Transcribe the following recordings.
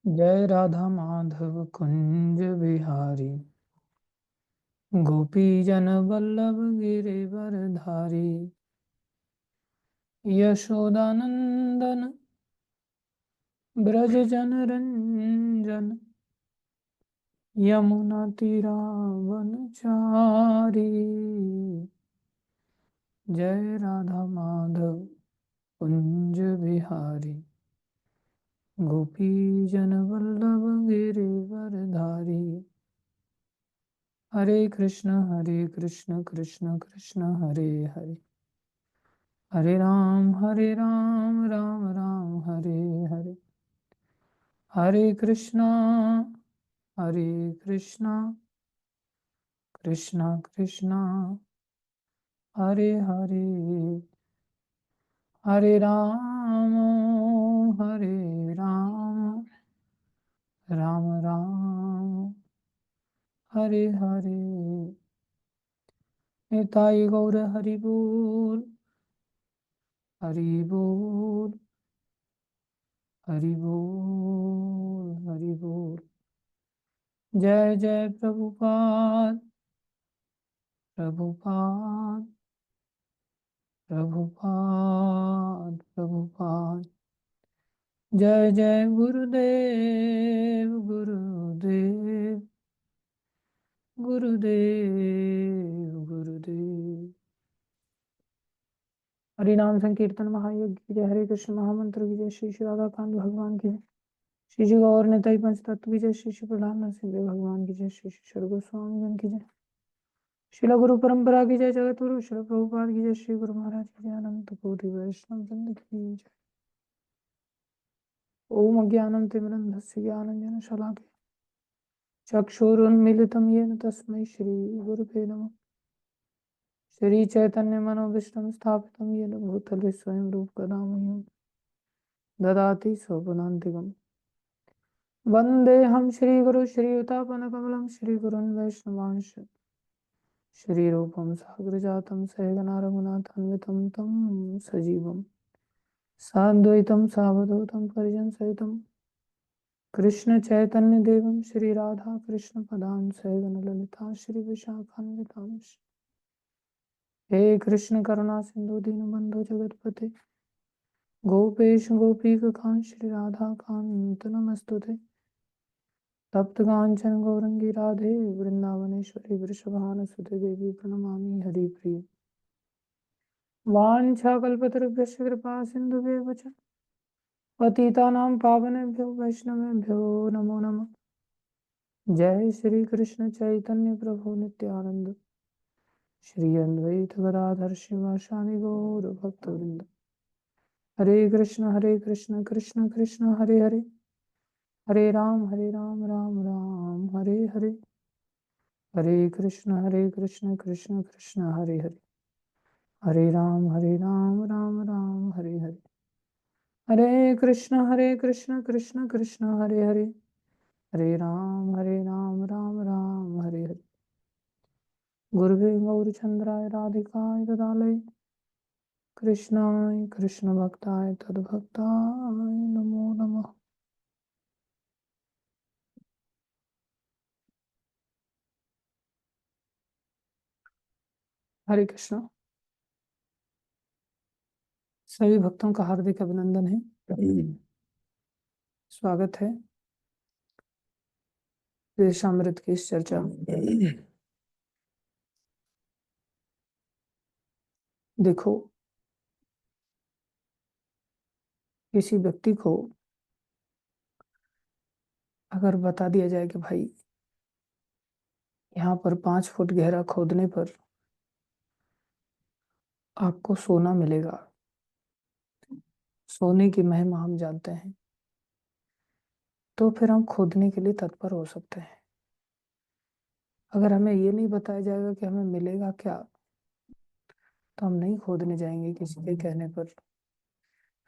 जय राधा माधव कुंज बिहारी। गोपी जन वल्लभ गिरिवर धारी। यशोदानंदन ब्रज जन रंजन। यमुना तीरावन चारी। जय राधा माधव कुंज बिहारी। गोपी जन वल्लभ गिरिवर धारी। हरे कृष्ण कृष्ण कृष्ण हरे हरे। हरे राम राम राम हरे हरे। हरे कृष्णा कृष्णा कृष्णा हरे हरे। हरे राम राम राम हरे हरे। निताई गौर हरि बोल। हरि बोल हरि बोल हरि बोल। जय जय प्रभुपाद प्रभुपाद प्रभुपाद प्रभुपाद। जय जय गुरुदेव गुरुदेव गुरुदेव गुरुदेव। हरि नाम संकीर्तन महायज्ञ की जय। हरे कृष्ण महामंत्र की जय। श्री श्री राधा कांत भगवान की जय। श्री जी गौर निताई पंच तत्व की जय। श्री श्री प्रधान नरसिंह देव भगवान की जय। श्री श्री शर गोस्वामी जन की जय। शिला गुरु परंपरा की जय। जगत गुरु शिल प्रभुपाद की जय। श्री गुरु महाराज की जय। अनंत कोटि वैष्णव वृंद की जय। ओम अज्ञानं तिमिरन्धस्य ज्ञानाञ्जनं शलाकया चक्षुरुन्मीलितं येन तस्मै श्री गुरुवे नमः। श्री चैतन्य मनोभीष्टं स्थापितं येन भूतले स्वयं रूप कदा मह्यं ददाति स्वपदान्तिकम्। वन्देऽहं श्रीगुरु श्रीयुतापनकमलं श्रीगुरुन् वैष्णवांश श्रीरूपं साग्रजातं सहगना रघुनाथान्वितं तं सजीवं साद्वैतं सावधूतं परिजनसहितं कृष्ण चैतन्य देवं श्री राधा कृष्ण पदां सहगण ललिता श्री विशाखान्वितांश। हे कृष्ण करुणा सिंधु दीनबंधु जगतपते गोपेश गोपीकांत श्री राधा कांत नमस्तुते। तप्त कांचन गौरंगी राधे वृंदावनेश्वरी वृषभानुसुते देवी प्रणमामि हरिप्रिय। वाञ्छाकल्पतरुभ्यश्च कृपा सिन्धुभ्येव च पतितानां पावनेभ्यो वैष्णवेभ्यो नमो नमः। जय श्री कृष्ण चैतन्य प्रभु नित्यानंद श्री अद्वैत गदाधर शिवासादि गौर भक्तवृंद। हरे कृष्ण कृष्ण कृष्ण हरे हरे। हरे राम राम राम हरे हरे। हरे कृष्ण कृष्ण कृष्ण हरे हरे। हरे राम राम राम हरे हरे। हरे कृष्ण कृष्ण कृष्ण हरे हरे। हरे राम राम राम हरे हरे। गुरुवे गौरचंद्राय राधिकाय तदालय कृष्णाय कृष्ण भक्ताय तद्भक्ताय नमो नमः। हरे कृष्ण। सभी भक्तों का हार्दिक अभिनंदन है। स्वागत है देशामृत की इस चर्चा में। देखो, किसी व्यक्ति को अगर बता दिया जाए कि भाई यहाँ पर 5 फुट गहरा खोदने पर आपको सोना मिलेगा, सोने की महिमा हम जानते हैं, तो फिर हम खोदने के लिए तत्पर हो सकते हैं। अगर हमें ये नहीं बताया जाएगा कि हमें मिलेगा क्या, तो हम नहीं खोदने जाएंगे किसी के कहने पर,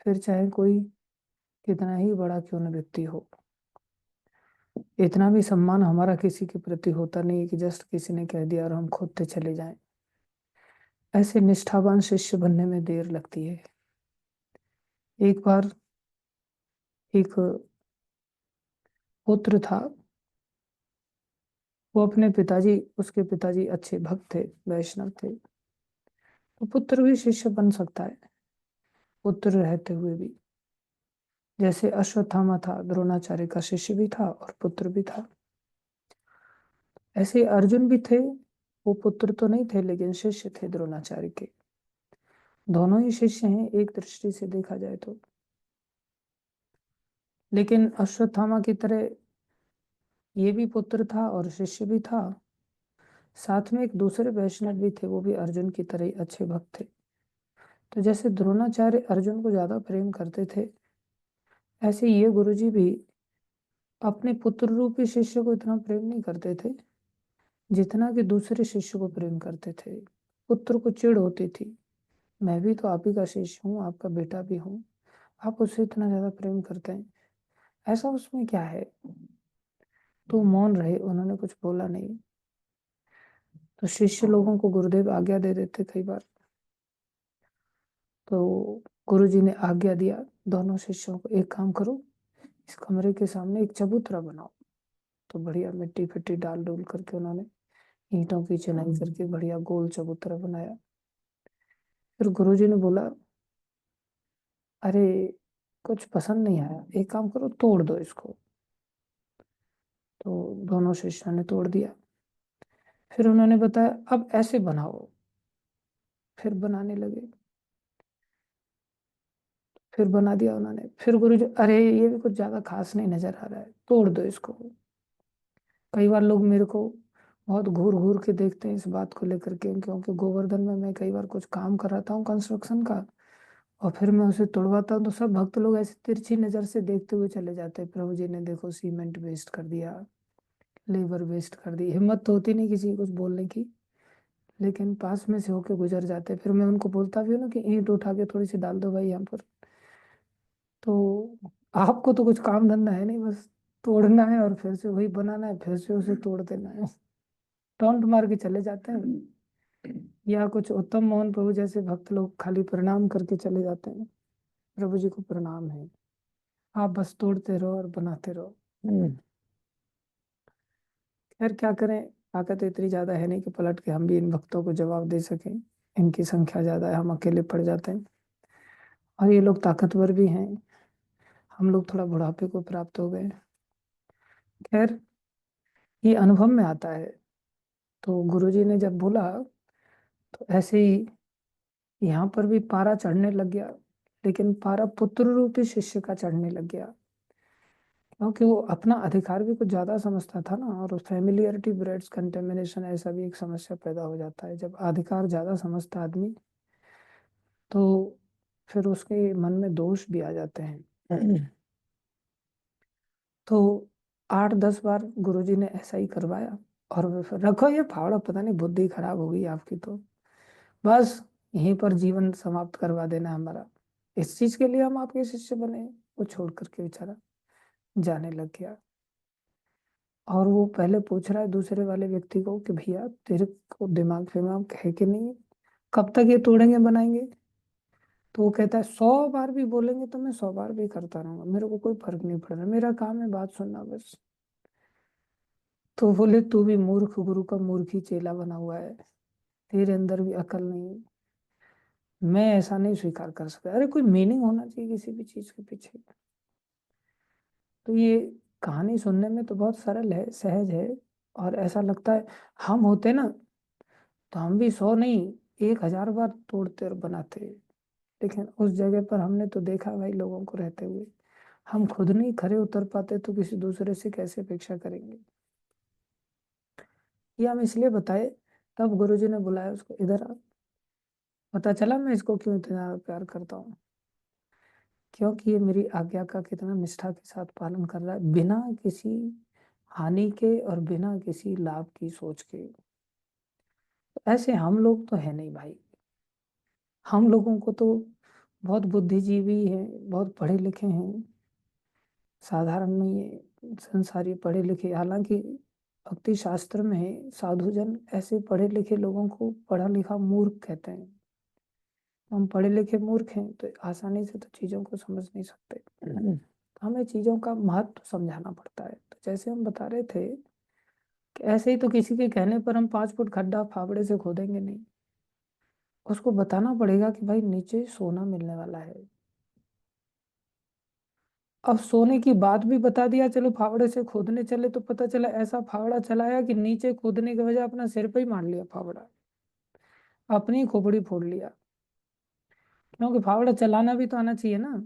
फिर चाहे कोई कितना ही बड़ा क्यों न व्यक्ति हो। इतना भी सम्मान हमारा किसी के प्रति होता नहीं है कि जस्ट किसी ने कह दिया और हम खोदते चले जाएं। ऐसे निष्ठावान शिष्य बनने में देर लगती है। एक बार एक पुत्र था, वो अपने पिताजी, उसके पिताजी अच्छे भक्त थे, वैष्णव थे, तो पुत्र भी शिष्य बन सकता है पुत्र रहते हुए भी। जैसे अश्वत्थामा था, द्रोणाचार्य का शिष्य भी था और पुत्र भी था। ऐसे अर्जुन भी थे, वो पुत्र तो नहीं थे लेकिन शिष्य थे द्रोणाचार्य के। दोनों ही शिष्य हैं एक दृष्टि से देखा जाए तो। लेकिन अश्वत्थामा की तरह ये भी पुत्र था और शिष्य भी था। साथ में एक दूसरे वैष्णव भी थे, वो भी अर्जुन की तरह ही अच्छे भक्त थे। तो जैसे द्रोणाचार्य अर्जुन को ज्यादा प्रेम करते थे, ऐसे ये गुरुजी भी अपने पुत्र रूपी शिष्य को इतना प्रेम नहीं करते थे जितना कि दूसरे शिष्य को प्रेम करते थे। पुत्र को चिढ़ होती थी, मैं भी तो आप ही का शिष्य हूँ, आपका बेटा भी हूँ, आप उससे इतना ज्यादा प्रेम करते हैं, ऐसा उसमें क्या है। तो मौन रहे, उन्होंने कुछ बोला नहीं। तो शिष्य लोगों को गुरुदेव आज्ञा दे देते कई बार। तो गुरुजी ने आज्ञा दिया दोनों शिष्यों को, एक काम करो, इस कमरे के सामने एक चबूतरा बनाओ। तो बढ़िया मिट्टी फिट्टी डाल डूल करके उन्होंने ईंटों की चिनाई करके बढ़िया गोल चबूतरा बनाया। फिर गुरुजी ने बोला, अरे कुछ पसंद नहीं आया, एक काम करो तोड़ दो इसको। तो दोनों शिष्यों ने तोड़ दिया। फिर उन्होंने बताया अब ऐसे बनाओ, फिर बनाने लगे। फिर बना दिया उन्होंने। फिर गुरुजी, अरे ये भी कुछ ज्यादा खास नहीं नजर आ रहा है, तोड़ दो इसको। कई बार लोग मेरे को बहुत घूर घूर के देखते हैं इस बात को लेकर के, क्योंकि गोवर्धन में मैं कई बार कुछ काम कराता हूँ कंस्ट्रक्शन का, और फिर मैं उसे तोड़वाता हूँ तो सब भक्त लोग ऐसे तिरछी नजर से देखते हुए चले जाते हैं, प्रभु जी ने देखो सीमेंट वेस्ट कर दिया, लेबर वेस्ट कर दी। हिम्मत तो होती नहीं किसी को कुछ बोलने की, लेकिन पास में से होके गुजर जाते। फिर मैं उनको बोलता भी हूँ ना कि ईंट उठा के थोड़ी सी डाल दो भाई यहाँ पर। तो आपको तो कुछ काम धंधा है नहीं, बस तोड़ना है और फिर से वही बनाना है, फिर से उसे तोड़ देना है। टोंट मार के चले जाते हैं। या कुछ उत्तम मोहन प्रभु जैसे भक्त लोग खाली प्रणाम करके चले जाते हैं, प्रभु जी को प्रणाम है, आप बस तोड़ते रहो और बनाते रहो। खैर क्या करें, ताकत इतनी ज्यादा है नहीं कि पलट के हम भी इन भक्तों को जवाब दे सकें। इनकी संख्या ज्यादा है, हम अकेले पड़ जाते हैं, और ये लोग ताकतवर भी हैं, हम लोग थोड़ा बुढ़ापे को प्राप्त हो गए। खैर ये अनुभव में आता है। तो गुरुजी ने जब बोला तो ऐसे ही यहाँ पर भी पारा चढ़ने लग गया, लेकिन पारा पुत्र रूपी शिष्य का चढ़ने लग गया, क्योंकि वो अपना अधिकार भी कुछ ज्यादा समझता था ना। और फैमिलियरिटी ब्रेड्स कंटेमिनेशन, ऐसा भी एक समस्या पैदा हो जाता है जब अधिकार ज्यादा समझता आदमी, तो फिर उसके मन में दोष भी आ जाते हैं। तो 8-10 बार गुरुजी ने ऐसा ही करवाया, और वो फिर रखो ये फावड़ा, पता नहीं बुद्धि खराब हो गई आपकी, तो बस यहीं पर जीवन समाप्त करवा देना हमारा, इस चीज के लिए हम आपके शिष्य बने। वो छोड़ करके बेचारा जाने लग गया। और वो पहले पूछ रहा है दूसरे वाले व्यक्ति को कि भैया तेरे को दिमाग फिमाग है कि नहीं, कब तक ये तोड़ेंगे बनाएंगे। तो वो कहता है 100 बार भी बोलेंगे तो मैं 100 बार भी करता रहूंगा, मेरे को कोई फर्क नहीं पड़ रहा, मेरा काम है बात सुनना बस। तो बोले तू भी मूर्ख, गुरु का मूर्ख ही चेला बना हुआ है, तेरे अंदर भी अकल नहीं, मैं ऐसा नहीं स्वीकार कर सकता। अरे कोई मीनिंग होना चाहिए किसी भी चीज के पीछे। तो ये कहानी सुनने में तो बहुत सरल है, सहज है, और ऐसा लगता है हम होते ना तो हम भी 100 नहीं 1000 बार तोड़ते और बनाते। लेकिन उस जगह पर हमने तो देखा भाई लोगों को रहते हुए, हम खुद नहीं खरे उतर पाते तो किसी दूसरे से कैसे अपेक्षा करेंगे। ये हम इसलिए बताए, तब गुरुजी ने बुलाया उसको, इधर आ, पता चला मैं इसको क्यों इतना प्यार करता हूँ, क्योंकि ये मेरी आज्ञा का कितना निष्ठा के साथ पालन कर रहा है, बिना किसी हानि के और बिना किसी लाभ की सोच के। तो ऐसे हम लोग तो है नहीं भाई, हम लोगों को तो बहुत बुद्धिजीवी हैं, बहुत पढ़े लिखे हैं, साधारण नहीं है संसारी पढ़े लिखे। हालांकि भक्ति शास्त्र में साधुजन ऐसे पढ़े लिखे लोगों को पढ़ा लिखा मूर्ख कहते हैं। हम पढ़े लिखे मूर्ख हैं तो आसानी से तो चीजों को समझ नहीं सकते। तो हमें चीजों का महत्व समझाना पड़ता है, तो तो जैसे हम बता रहे थे कि ऐसे ही तो किसी के कहने पर हम 5 फुट खड्डा फावड़े से खोदेंगे नहीं, उसको बताना पड़ेगा कि भाई नीचे सोना मिलने वाला है। अब सोने की बात भी बता दिया, चलो फावड़े से खोदने चले तो पता चला ऐसा फावड़ा चलाया कि नीचे खोदने की वजह अपना सिर पे ही मार लिया फावड़ा, अपनी खोपड़ी फोड़ लिया। क्योंकि फावड़ा चलाना भी तो आना चाहिए ना,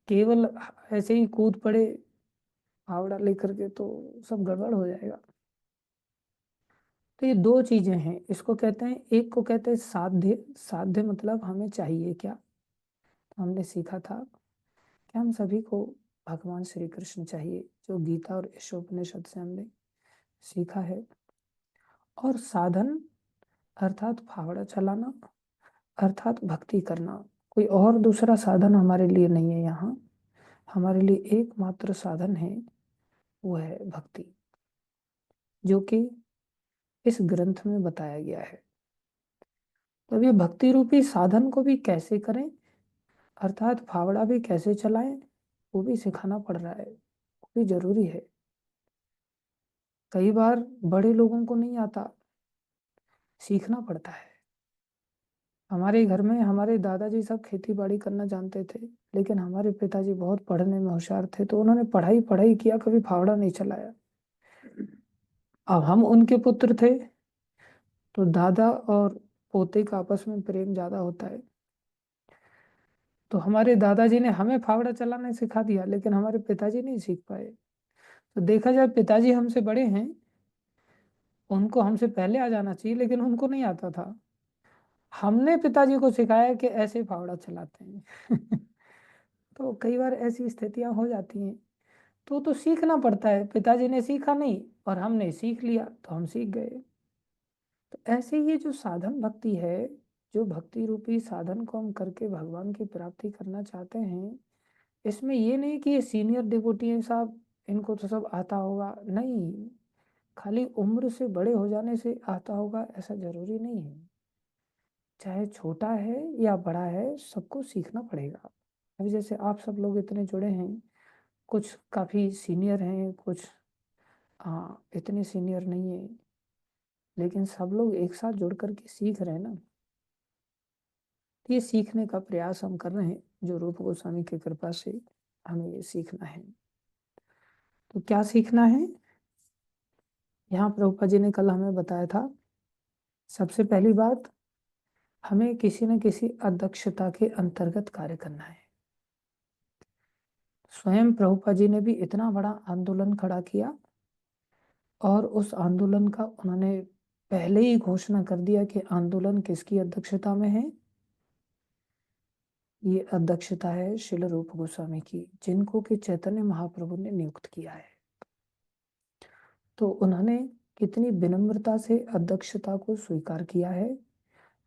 केवल ऐसे ही कूद पड़े फावड़ा लेकर के तो सब गड़बड़ हो जाएगा। तो ये दो चीजें हैं, इसको कहते हैं, एक को कहते हैं साध्य। साध्य मतलब हमें चाहिए क्या। तो हमने सीखा था कि हम सभी को भगवान श्री कृष्ण चाहिए, जो गीता और ईशोपनिषद से हमने सीखा है। और साधन अर्थात फावड़ा चलाना, अर्थात भक्ति करना। कोई और दूसरा साधन हमारे लिए नहीं है यहाँ। हमारे लिए एकमात्र साधन है, वो है भक्ति, जो कि इस ग्रंथ में बताया गया है। तो अब ये भक्ति रूपी साधन को भी कैसे करें, अर्थात फावड़ा भी कैसे चलाएं, वो भी सिखाना पड़ रहा है, वो भी जरूरी है। कई बार बड़े लोगों को नहीं आता, सीखना पड़ता है। हमारे घर में हमारे दादाजी सब खेती बाड़ी करना जानते थे, लेकिन हमारे पिताजी बहुत पढ़ने में होशियार थे, तो उन्होंने पढ़ाई पढ़ाई किया, कभी फावड़ा नहीं चलाया। अब हम उनके पुत्र थे, तो दादा और पोते का आपस में प्रेम ज्यादा होता है, तो हमारे दादाजी ने हमें फावड़ा चलाना सिखा दिया, लेकिन हमारे पिताजी नहीं सीख पाए। तो देखा जाए पिताजी हमसे बड़े हैं, उनको हमसे पहले आ जाना चाहिए, लेकिन उनको नहीं आता था। हमने पिताजी को सिखाया कि ऐसे फावड़ा चलाते हैं। तो कई बार ऐसी स्थितियां हो जाती हैं, तो सीखना पड़ता है। पिताजी ने सीखा नहीं और हमने सीख लिया तो हम सीख गए। तो ऐसे ये जो साधन भक्ति है, जो भक्ति रूपी साधन को हम करके भगवान की प्राप्ति करना चाहते हैं, इसमें ये नहीं कि ये सीनियर डिवोटी हैं साहब, इनको तो सब आता होगा, नहीं। खाली उम्र से बड़े हो जाने से आता होगा ऐसा जरूरी नहीं है। चाहे छोटा है या बड़ा है, सबको सीखना पड़ेगा। अभी जैसे आप सब लोग इतने जुड़े हैं, कुछ काफी सीनियर हैं, कुछ इतने सीनियर नहीं है, लेकिन सब लोग एक साथ जुड़ करके सीख रहे हैं ना। तो ये सीखने का प्रयास हम कर रहे हैं, जो रूप गोस्वामी की कृपा से हमें ये सीखना है। तो क्या सीखना है, यहाँ प्रभुपा जी ने कल हमें बताया था। सबसे पहली बात, हमें किसी न किसी अध्यक्षता के अंतर्गत कार्य करना है। स्वयं प्रभुपा जी ने भी इतना बड़ा आंदोलन खड़ा किया, और उस आंदोलन का उन्होंने पहले ही घोषणा कर दिया कि आंदोलन किसकी अध्यक्षता में है। ये अध्यक्षता है श्रील रूप गोस्वामी की, जिनको कि चैतन्य महाप्रभु ने नियुक्त किया है। तो उन्होंने कितनी विनम्रता से अध्यक्षता को स्वीकार किया है,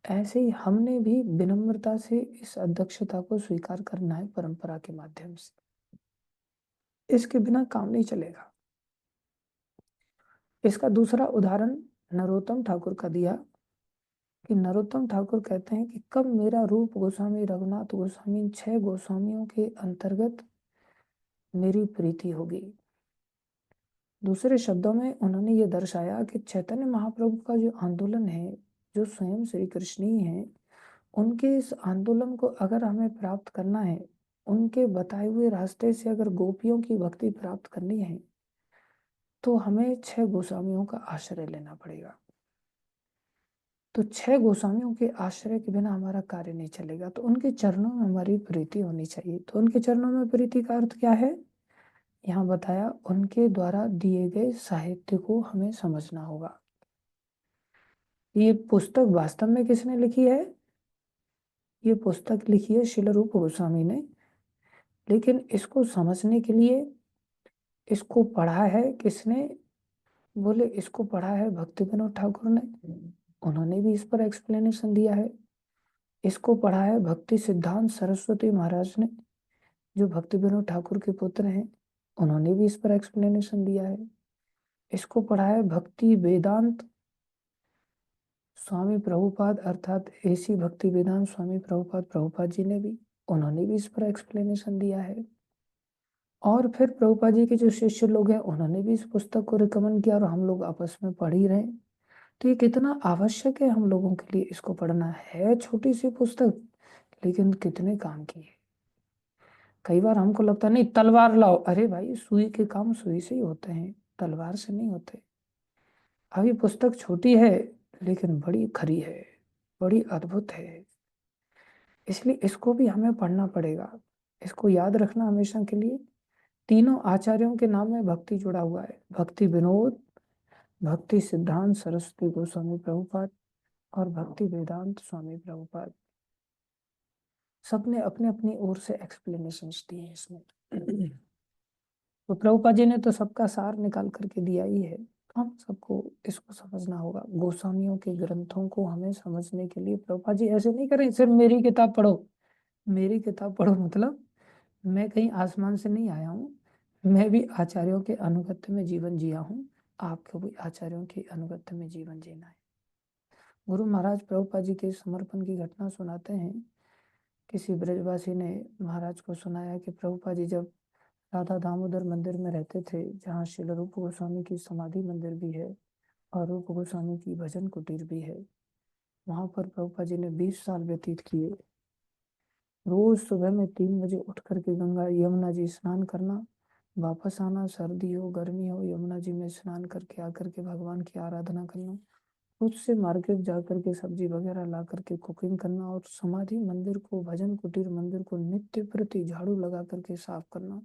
ऐसे ही हमने भी विनम्रता से इस अध्यक्षता को स्वीकार करना है परंपरा के माध्यम से। इसके बिना काम नहीं चलेगा। इसका दूसरा उदाहरण नरोत्तम ठाकुर का दिया, कि नरोत्तम ठाकुर कहते हैं कि कब मेरा रूप गोस्वामी, रघुनाथ गोस्वामी, इन 6 गोस्वामियों के अंतर्गत मेरी प्रीति होगी। दूसरे शब्दों में उन्होंने ये दर्शाया कि चैतन्य महाप्रभु का जो आंदोलन है, जो स्वयं श्री कृष्ण ही है, उनके इस आंदोलन को अगर हमें प्राप्त करना है, उनके बताए हुए रास्ते से अगर गोपियों की भक्ति प्राप्त करनी है, तो हमें 6 गोस्वामियों का आश्रय लेना पड़ेगा। तो 6 गोस्वामियों के आश्रय के बिना हमारा कार्य नहीं चलेगा। तो उनके चरणों में हमारी प्रीति होनी चाहिए। तो उनके चरणों में प्रीति का अर्थ क्या है, यहाँ बताया, उनके द्वारा दिए गए साहित्य को हमें समझना होगा। ये पुस्तक वास्तव में किसने लिखी है, ये पुस्तक लिखी है श्रील रूप गोस्वामी ने, लेकिन इसको समझने के लिए इसको पढ़ा है किसने, बोले इसको पढ़ा है भक्ति विनोद ठाकुर ने, उन्होंने भी इस पर एक्सप्लेनेशन दिया है। इसको पढ़ा है भक्ति सिद्धांत सरस्वती महाराज ने, जो भक्ति विनोद ठाकुर के पुत्र हैं, उन्होंने भी इस पर एक्सप्लेनेशन दिया है। इसको पढ़ा है भक्ति वेदांत स्वामी प्रभुपाद, अर्थात एसी भक्ति वेदांत स्वामी प्रभुपाद जी ने भी, उन्होंने भी इस पर एक्सप्लेनेशन दिया है। और फिर प्रभुपाद जी के जो शिष्य लोग हैं उन्होंने भी इस पुस्तक को रिकमेंड किया और हम लोग आपस में पढ़ ही रहे हैं। तो ये कितना आवश्यक है हम लोगों के लिए इसको पढ़ना। है छोटी सी पुस्तक लेकिन कितने काम की है। कई बार हमको लगता है नहीं तलवार लाओ, अरे भाई सुई के काम सुई से ही होते हैं, तलवार से नहीं होते। अभी पुस्तक छोटी है लेकिन बड़ी खरी है, बड़ी अद्भुत है। इसलिए इसको भी हमें पढ़ना पड़ेगा। इसको याद रखना हमेशा के लिए। तीनों आचार्यों के नाम में भक्ति जुड़ा हुआ है। भक्ति विनोद, भक्ति सिद्धांत सरस्वती गोस्वामी प्रभुपाद और भक्ति वेदांत स्वामी प्रभुपाद। सबने अपने अपनी ओर से एक्सप्लेनेशन दी है इसमें। तो प्रभुपाद जी ने तो सबका सार निकाल करके दिया ही है। तो हम सबको इसको समझना होगा। गोस्वामियों के ग्रंथों को हमें समझने के लिए प्रभुपाद जी ऐसे नहीं करें सिर्फ मेरी किताब पढ़ो। मेरी किताब पढ़ो मतलब मैं कहीं आसमान से नहीं आया हूँ। मैं भी आचार्यों के अनुगत्य में जीवन जिया हूँ। आपको भी आचार्यों के अनुगत्य में जीवन जीना है। गुरु महाराज प्रभुपाद जी के समर्पण की घटना सुनाते हैं। किसी ब्रजवासी ने महाराज को सुनाया कि प्रभुपाद जी जब राधा दामोदर मंदिर में रहते थे, जहाँ श्रील रूप गोस्वामी की समाधि मंदिर भी है और रूप गोस्वामी की भजन कुटीर भी है, वहां पर प्रभुपाद जी ने 20 साल व्यतीत किए। रोज सुबह में 3 बजे उठ करके गंगा यमुना जी स्नान करना, वापस आना, सर्दी हो गर्मी हो यमुना जी में स्नान करके आकर के भगवान की आराधना करना, खुद से मार्केट जा करके सब्जी वगैरह ला करके कुकिंग करना और समाधि मंदिर को, भजन कुटीर मंदिर को नित्य प्रति झाड़ू लगा करके साफ करना।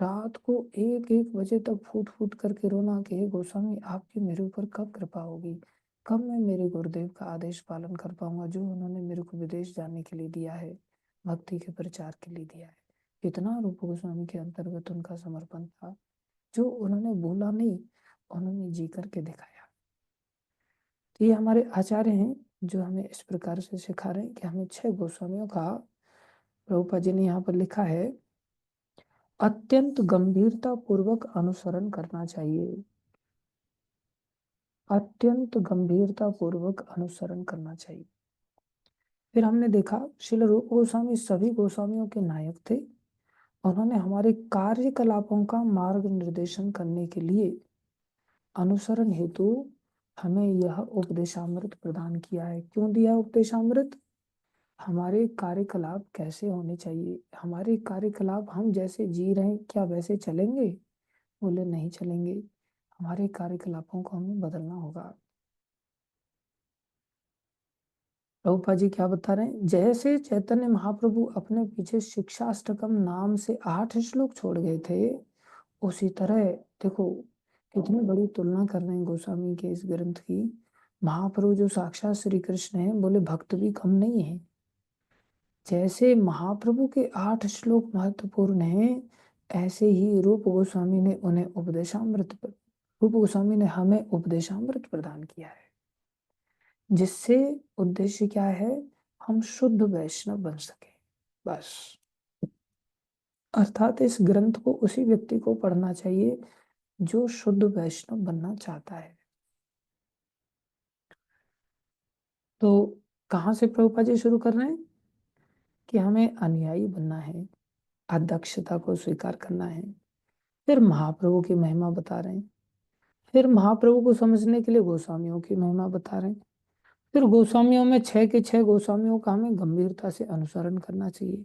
रात को 1-1 बजे तक फूट फूट करके रोना कि हे गोस्वामी आपकी मेरे ऊपर कब कृपा होगी, कब मैं मेरे गुरुदेव का आदेश पालन कर पाऊंगा जो उन्होंने मेरे को विदेश जाने के लिए दिया है, भक्ति के प्रचार के लिए दिया है। इतना रूप गोस्वामी के अंतर्गत उनका समर्पण था जो उन्होंने बोला नहीं, उन्होंने जी करके दिखाया। तो ये हमारे आचार्य हैं जो हमें इस प्रकार से सिखा रहे हैं कि हमें 6 गोस्वामियों का प्रभुपाद जी ने यहाँ पर लिखा है अत्यंत गंभीरता पूर्वक अनुसरण करना चाहिए। अत्यंत गंभीरता पूर्वक अनुसरण करना चाहिए। फिर हमने देखा श्रील रूप गोस्वामी सभी गोस्वामियों के नायक थे। उन्होंने हमारे कार्यकलापों का मार्ग निर्देशन करने के लिए अनुसरण हेतु हमें यह उपदेशामृत प्रदान किया है। क्यों दिया उपदेशामृत? हमारे कार्यकलाप कैसे होने चाहिए, हमारे कार्यकलाप हम जैसे जी रहे हैं क्या वैसे चलेंगे? बोले नहीं चलेंगे। हमारे कार्यकलापों को हमें बदलना होगा। प्रभुपाद जी क्या बता रहे हैं? जैसे चैतन्य महाप्रभु अपने पीछे शिक्षाष्टकम नाम से 8 श्लोक छोड़ गए थे, उसी तरह देखो कितनी बड़ी तुलना कर रहे हैं गोस्वामी के इस ग्रंथ की। महाप्रभु जो साक्षात श्री कृष्ण है, बोले भक्त भी कम नहीं है। जैसे महाप्रभु के 8 श्लोक महत्वपूर्ण हैं, ऐसे ही रूप गोस्वामी ने उन्हें रूप गोस्वामी ने हमें उपदेशामृत प्रदान किया है, जिससे उद्देश्य क्या है? हम शुद्ध वैष्णव बन सके बस। अर्थात इस ग्रंथ को उसी व्यक्ति को पढ़ना चाहिए जो शुद्ध वैष्णव बनना चाहता है। तो कहाँ से प्रभुपाद जी शुरू कर रहे हैं कि हमें अनुयायी बनना है, अध्यक्षता को स्वीकार करना है। फिर महाप्रभु की महिमा बता रहे हैं। फिर महाप्रभु को समझने के लिए गोस्वामियों की महिमा बता रहे हैं। फिर गोस्वामियों में 6 के 6 गोस्वामियों का हमें गंभीरता से अनुसरण करना चाहिए।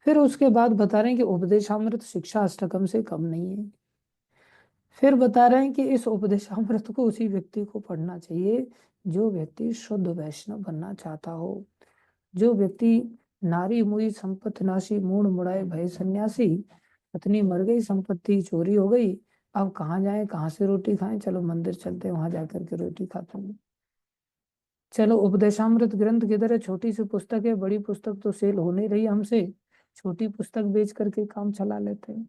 फिर उसके बाद बता रहे हैं कि उपदेशामृत शिक्षा अष्टकम से कम नहीं है। फिर बता रहे हैं कि इस उपदेशामृत को उसी व्यक्ति को पढ़ना चाहिए जो व्यक्ति शुद्ध वैष्णव बनना चाहता हो, जो व्यक्ति नारी मुई संपत्ति नाशी मूड मुड़ाए भय सन्यासी, पत्नी मर गई संपत्ति चोरी हो गई, अब कहाँ जाए कहाँ से रोटी खाएं, चलो मंदिर चलते हैं वहां जाकर के रोटी खाते हैं। चलो उपदेशामृत ग्रंथ की तरह छोटी सी पुस्तक है, बड़ी पुस्तक तो सेल हो नहीं रही हमसे, छोटी पुस्तक बेच करके काम चला लेते हैं।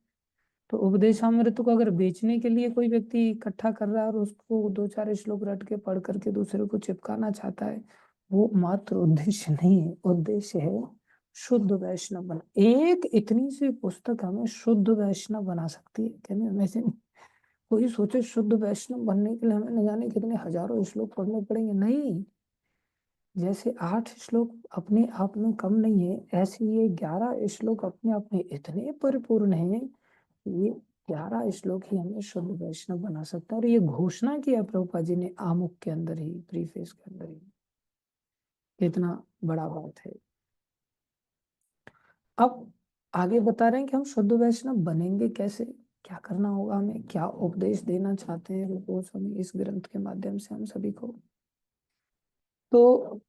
तो उपदेशामृत को अगर बेचने के लिए कोई व्यक्ति इकट्ठा कर रहा है और उसको 2-4 श्लोक रट के पढ़ करके दूसरे को चिपकाना चाहता है, वो मात्र उद्देश्य नहीं है। उद्देश्य है शुद्ध वैष्णव बना। एक इतनी सी पुस्तक हमें शुद्ध वैष्णव बना सकती है, कहने वैसे नहीं। कोई सोचे शुद्ध वैष्णव बनने के लिए हमें न जाने कितने हजारों श्लोक पढ़ने पड़ेंगे, नहीं। जैसे 8 श्लोक अपने आप में कम नहीं है, ऐसे ये 11 श्लोक अपने आप में इतने परिपूर्ण हैं ये 11 श्लोक ही हमें शुद्ध वैष्णव बना सकता है। और ये घोषणा किया प्रभुपाद जी ने आमुख के अंदर ही, प्रीफेस के अंदर ही। कितना बड़ा बात है। अब आगे बता रहे हैं कि हम शुद्ध वैष्णव बनेंगे कैसे, क्या करना होगा, हमें क्या उपदेश देना चाहते हैं रूप गोस्वामी इस ग्रंथ के माध्यम से हम सभी को। तो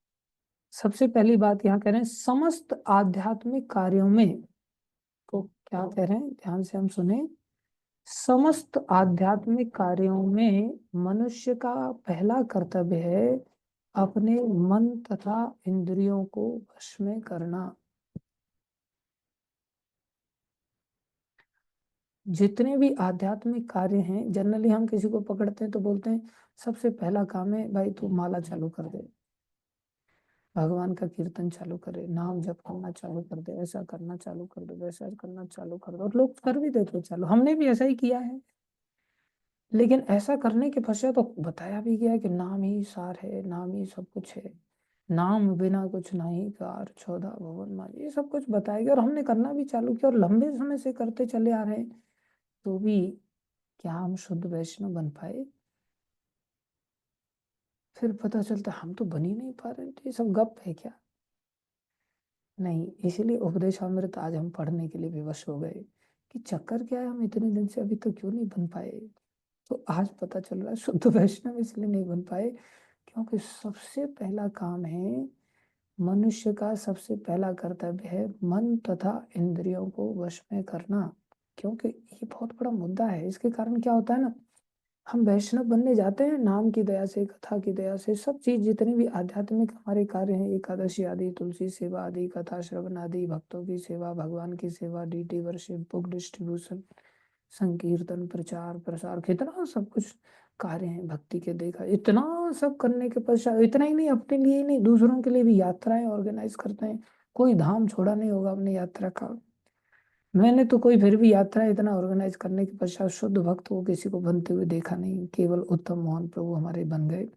सबसे पहली बात यहाँ कह रहे हैं, समस्त आध्यात्मिक कार्यों में, तो क्या कह रहे हैं, ध्यान से हम सुने। समस्त आध्यात्मिक कार्यों में मनुष्य का पहला कर्तव्य है अपने मन तथा इंद्रियों को वश में करना। जितने भी आध्यात्मिक कार्य हैं, जनरली हम किसी को पकड़ते हैं तो बोलते हैं सबसे पहला काम है भाई तू माला चालू कर दे, भगवान का कीर्तन चालू करे, नाम जप करना चालू कर दे, ऐसा करना चालू कर दो, वैसा करना चालू कर दो। और लोग कर भी देते चालू, हमने भी ऐसा ही किया है। लेकिन ऐसा करने के पश्चात तो बताया भी गया कि नाम ही सार है, नाम ही सब कुछ है, नाम बिना कुछ नहीं, कार 14 भवन मार, ये सब कुछ बताया गया और हमने करना भी चालू किया और लंबे समय से करते चले आ रहे हैं। तो भी क्या हम शुद्ध वैष्णव बन पाए? फिर पता चलता हम तो बन ही नहीं पा रहे हैं, तो ये सब गप है क्या? नहीं, इसीलिए उपदेशामृत आज हम पढ़ने के लिए विवश हो गए कि चक्कर क्या है, हम इतने दिन से अभी तक क्यों नहीं बन पाए। तो आज पता चल रहा है शुद्ध वैष्णव इसलिए नहीं बन पाए क्योंकि सबसे पहला काम है, मनुष्य का सबसे पहला कर्तव्य है मन तथा इंद्रियों को वश में करना। क्योंकि ये बहुत बड़ा मुद्दा है। इसके कारण क्या होता है ना, हम वैष्णव बनने जाते हैं नाम की दया से, कथा की दया से, सब चीज जितने भी आध्यात्मिक हमारे कार्य हैं, एकादशी आदि, तुलसी सेवा आदि, कथा श्रवण आदि, भक्तों की सेवा, भगवान की सेवा, डीटी वर्शिप, बुक डिस्ट्रीब्यूशन, संकीर्तन, प्रचार प्रसार, कितना सब कुछ कार्य हैं भक्ति के, देखा इतना सब करने के पश्चात, इतना ही नहीं, अपने लिए ही नहीं, दूसरों के लिए भी यात्राएं ऑर्गेनाइज करते हैं। कोई धाम छोड़ा नहीं होगा अपने यात्रा का। मैंने तो कोई फिर भी यात्रा इतना ऑर्गेनाइज करने के पश्चात शुद्ध भक्त को किसी को बनते हुए देखा नहीं। केवल उत्तम मोहन प्रभु हमारे बन गए,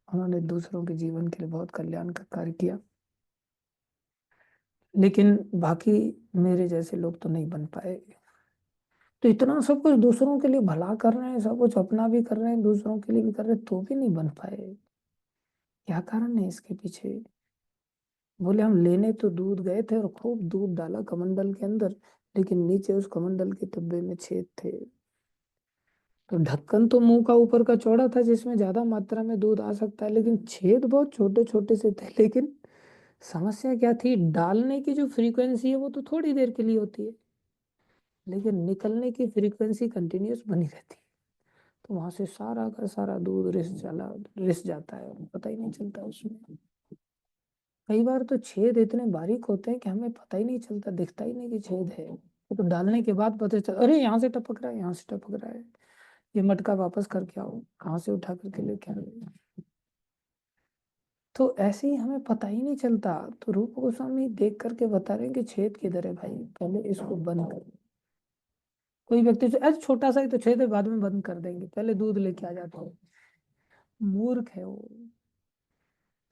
उन्होंने दूसरों के जीवन के लिए बहुत कल्याण का कार्य किया। लेकिन बाकी मेरे जैसे लोग तो नहीं बन पाए। तो इतना सब कुछ दूसरों के लिए भला कर रहे हैं, सब कुछ अपना भी कर रहे हैं, दूसरों के लिए भी कर रहे हैं, तो भी नहीं बन पाए। क्या कारण है इसके पीछे? बोले हम लेने तो दूध गए थे और खूब दूध डाला कमंडल के अंदर, लेकिन नीचे उस कमंडल के डिब्बे में छेद थे। तो ढक्कन तो मुंह का ऊपर का चौड़ा था जिसमें ज्यादा मात्रा में दूध आ सकता है, लेकिन छेद बहुत छोटे छोटे से थे। लेकिन समस्या क्या थी, डालने की जो फ्रीक्वेंसी है वो तो थोड़ी देर के लिए होती है, लेकिन निकलने की फ्रीक्वेंसी कंटिन्यूअस बनी रहती है। तो वहां से सारा का सारा दूध रिस जाता है, पता ही नहीं चलता उसमें। कई बार तो छेद इतने बारीक होते हैं कि हमें पता ही नहीं चलता, दिखता ही नहीं कि छेद है। वो तो डालने के बाद पता चल, अरे यहाँ से टपक रहा है, यहाँ से टपक रहा है, ये मटका वापस करके आओ, कहाँ से उठा करके लेके आओ। तो ऐसे ही हमें पता ही नहीं चलता। तो रूप गोस्वामी देख करके बता रहे हैं कि छेद किधर है भाई, पहले इसको बंद कर। कोई व्यक्ति से अरे छोटा सा ही तो छेद है, बाद में बंद कर देंगे, पहले दूध लेके आ जाता हो। मूर्ख है वो।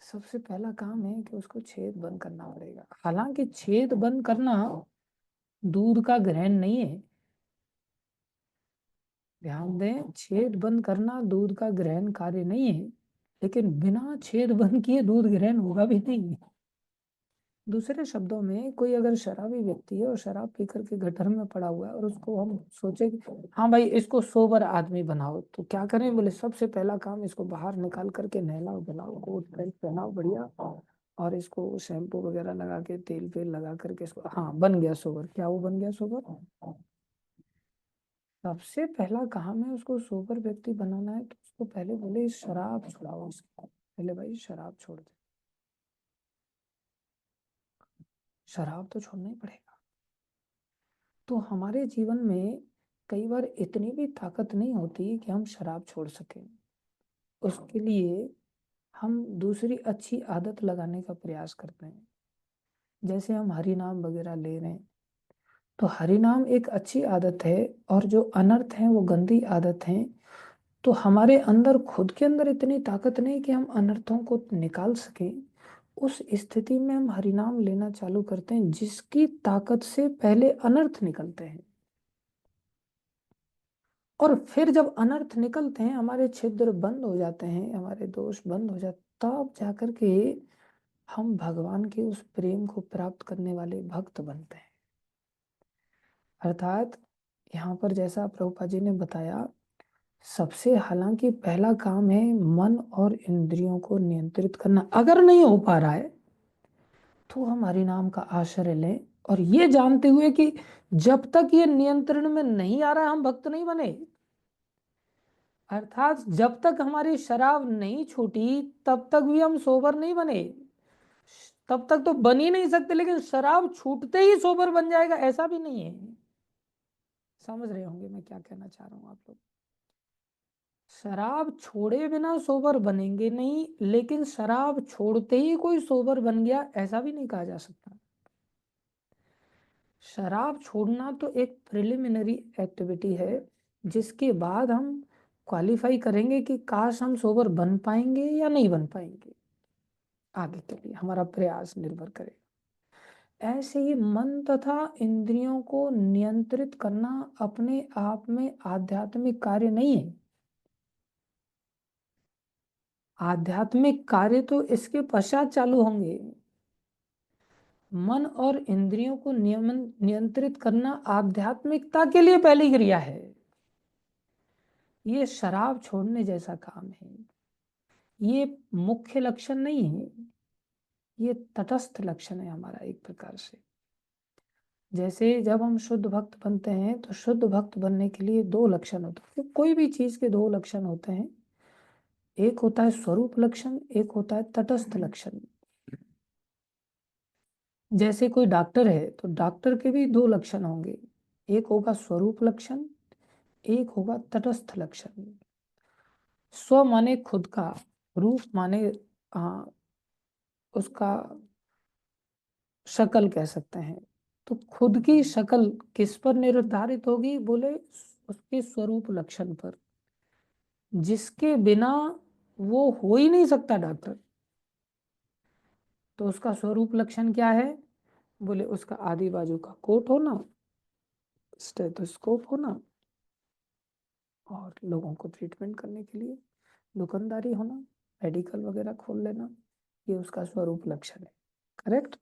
सबसे पहला काम है कि उसको छेद बंद करना पड़ेगा। हालांकि छेद बंद करना दूध का ग्रहण नहीं है, ध्यान दें, छेद बंद करना दूध का ग्रहण कार्य नहीं है, लेकिन बिना छेद बंद किए दूध ग्रहण होगा भी नहीं। दूसरे शब्दों में, कोई अगर शराबी व्यक्ति है और शराब पी करके गटर में पड़ा हुआ है और उसको हम सोचे कि हाँ भाई इसको सोबर आदमी बनाओ, तो क्या करें? बोले सबसे पहला काम इसको बाहर निकाल करके नहलाओ धुलाओ, कोट पैंट पहनाओ बढ़िया, और इसको शैम्पू वगैरह लगा के तेल वेल लगा करके इसको, हाँ बन गया सोबर। क्या वो बन गया सोबर? सबसे पहला काम है उसको सोबर व्यक्ति बनाना है, तो उसको पहले बोले शराब छुड़ाओ उसको, पहले भाई शराब छोड़ दे। शराब तो छोड़ना ही पड़ेगा। तो हमारे जीवन में कई बार इतनी भी ताकत नहीं होती कि हम शराब छोड़ सकें। उसके लिए हम दूसरी अच्छी आदत लगाने का प्रयास करते हैं। जैसे हम हरि नाम वगैरह ले रहे हैं, तो हरि नाम एक अच्छी आदत है, और जो अनर्थ है वो गंदी आदत है। तो हमारे अंदर खुद के अंदर इतनी ताकत नहीं कि हम अनर्थों को निकाल सकें। उस स्थिति में हम हरिनाम लेना चालू करते हैं जिसकी ताकत से पहले अनर्थ निकलते हैं। और फिर जब अनर्थ निकलते हैं, हमारे छिद्र बंद हो जाते हैं, हमारे दोष बंद हो जाते, तब जाकर के हम भगवान के उस प्रेम को प्राप्त करने वाले भक्त बनते हैं। अर्थात यहाँ पर जैसा प्रभुपाद जी ने बताया, सबसे हालांकि पहला काम है मन और इंद्रियों को नियंत्रित करना। अगर नहीं हो पा रहा है तो हम हरि नाम का आश्रय लें, और ये जानते हुए कि जब तक ये नियंत्रण में नहीं आ रहा है हम भक्त नहीं बने। अर्थात जब तक हमारी शराब नहीं छूटी तब तक भी हम सोबर नहीं बने। तब तक तो बन ही नहीं सकते, लेकिन शराब छूटते ही सोबर बन जाएगा ऐसा भी नहीं है। समझ रहे होंगे मैं क्या कहना चाह रहा हूं आप लोग। शराब छोड़े बिना सोबर बनेंगे नहीं, लेकिन शराब छोड़ते ही कोई सोबर बन गया ऐसा भी नहीं कहा जा सकता। शराब छोड़ना तो एक प्रिलिमिनरी एक्टिविटी है, जिसके बाद हम क्वालिफाई करेंगे कि काश हम सोबर बन पाएंगे या नहीं बन पाएंगे। आगे के लिए हमारा प्रयास निर्भर करेगा। ऐसे ही मन तथा इंद्रियों को नियंत्रित करना अपने आप में आध्यात्मिक कार्य नहीं है। आध्यात्मिक कार्य तो इसके पश्चात चालू होंगे। मन और इंद्रियों को नियंत्रित करना आध्यात्मिकता के लिए पहली क्रिया है। ये शराब छोड़ने जैसा काम है। ये मुख्य लक्षण नहीं है, ये तटस्थ लक्षण है हमारा एक प्रकार से। जैसे जब हम शुद्ध भक्त बनते हैं तो शुद्ध भक्त बनने के लिए दो लक्षण होते हैं। कोई भी चीज के दो लक्षण होते हैं, एक होता है स्वरूप लक्षण, एक होता है तटस्थ लक्षण। जैसे कोई डॉक्टर है तो डॉक्टर के भी दो लक्षण होंगे, एक होगा स्वरूप लक्षण, एक होगा तटस्थ लक्षण। स्व माने खुद का, रूप माने उसका शक्ल कह सकते हैं। तो खुद की शक्ल किस पर निर्धारित होगी, बोले उसके स्वरूप लक्षण पर, जिसके बिना वो हो ही नहीं सकता डॉक्टर। तो उसका स्वरूप लक्षण क्या है, बोले उसका आधी बाजू का कोट होना, स्टेथोस्कोप होना, और लोगों को ट्रीटमेंट करने के लिए दुकानदारी होना, मेडिकल वगैरह खोल लेना, ये उसका स्वरूप लक्षण है। करेक्ट।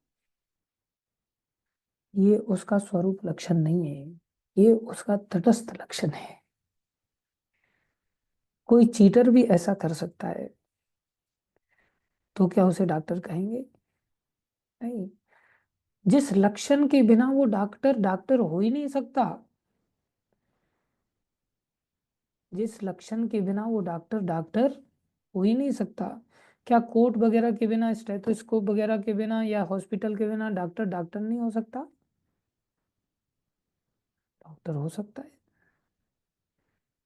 ये उसका स्वरूप लक्षण नहीं है, ये उसका तटस्थ लक्षण है। कोई चीटर भी ऐसा कर सकता है, तो क्या उसे डॉक्टर कहेंगे? नहीं। जिस लक्षण के बिना वो डॉक्टर डॉक्टर हो ही नहीं सकता, जिस लक्षण के बिना वो डॉक्टर डॉक्टर हो ही नहीं सकता। क्या कोट वगैरह के बिना, स्टेथोस्कोप वगैरह के बिना, या हॉस्पिटल के बिना डॉक्टर डॉक्टर नहीं हो सकता? डॉक्टर हो सकता है।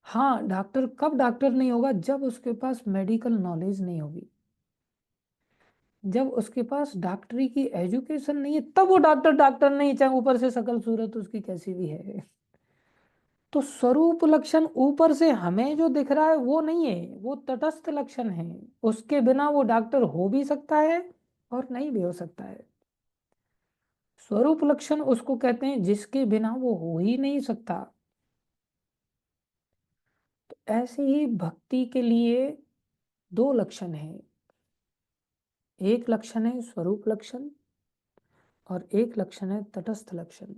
हाँ, डॉक्टर कब डॉक्टर नहीं होगा, जब उसके पास मेडिकल नॉलेज नहीं होगी, जब उसके पास डॉक्टरी की एजुकेशन नहीं है, तब वो डॉक्टर डॉक्टर नहीं, चाहे ऊपर से शकल सूरत उसकी कैसी भी है। तो स्वरूप लक्षण ऊपर से हमें जो दिख रहा है वो नहीं है, वो तटस्थ लक्षण है। उसके बिना वो डॉक्टर हो भी सकता है और नहीं भी हो सकता है। स्वरूप लक्षण उसको कहते हैं जिसके बिना वो हो ही नहीं सकता। तो ऐसे ही भक्ति के लिए दो लक्षण हैं, एक लक्षण है स्वरूप लक्षण और एक लक्षण है तटस्थ लक्षण।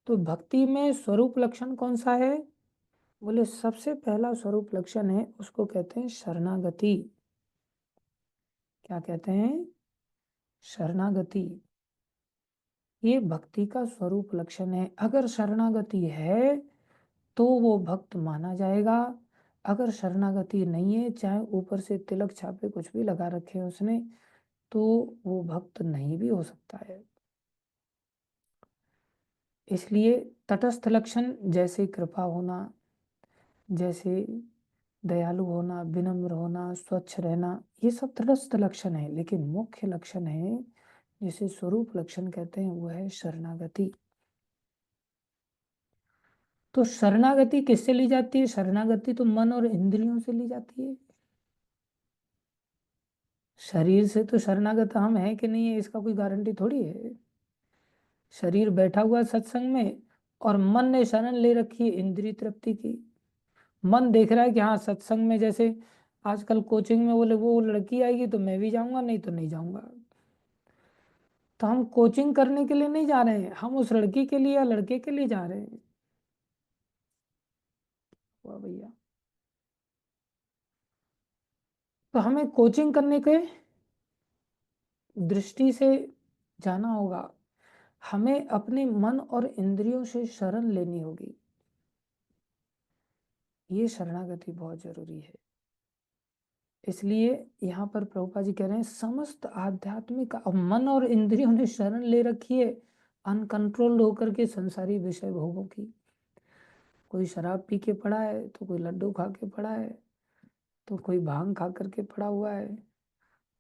तो भक्ति में स्वरूप लक्षण कौन सा है, बोले सबसे पहला स्वरूप लक्षण है उसको कहते हैं शरणागति। क्या कहते हैं? शरणागति। ये भक्ति का स्वरूप लक्षण है। अगर शरणागति है तो वो भक्त माना जाएगा। अगर शरणागति नहीं है, चाहे ऊपर से तिलक छापे कुछ भी लगा रखे हैं उसने, तो वो भक्त नहीं भी हो सकता है। इसलिए तटस्थ लक्षण जैसे कृपा होना, जैसे दयालु होना, विनम्र होना, स्वच्छ रहना, ये सब तटस्थ लक्षण है। लेकिन मुख्य लक्षण है जिसे स्वरूप लक्षण कहते हैं, वो है शरणागति। तो शरणागति किससे ली जाती है? शरणागति तो मन और इंद्रियों से ली जाती है। शरीर से तो शरणागत हम है कि नहीं है इसका कोई गारंटी थोड़ी है। शरीर बैठा हुआ सत्संग में और मन ने शरण ले रखी है इंद्रिय तृप्ति की। मन देख रहा है कि हाँ सत्संग में, जैसे आजकल कोचिंग में बोले वो लड़की आएगी तो मैं भी जाऊंगा, नहीं तो नहीं जाऊंगा। तो हम कोचिंग करने के लिए नहीं जा रहे हैं, हम उस लड़की के लिए या लड़के के लिए जा रहे हैं। वाह भैया। तो हमें कोचिंग करने के दृष्टि से जाना होगा। हमें अपने मन और इंद्रियों से शरण लेनी होगी। ये शरणागति बहुत जरूरी है। इसलिए यहाँ पर प्रभुपाद जी कह रहे हैं समस्त आध्यात्मिक, अब मन और इंद्रियों ने शरण ले रखी है अनकंट्रोल्ड होकर के संसारी विषय भोगों की। कोई शराब पी के पड़ा है, तो कोई लड्डू खा के पड़ा है, तो कोई भांग खा करके पड़ा हुआ है,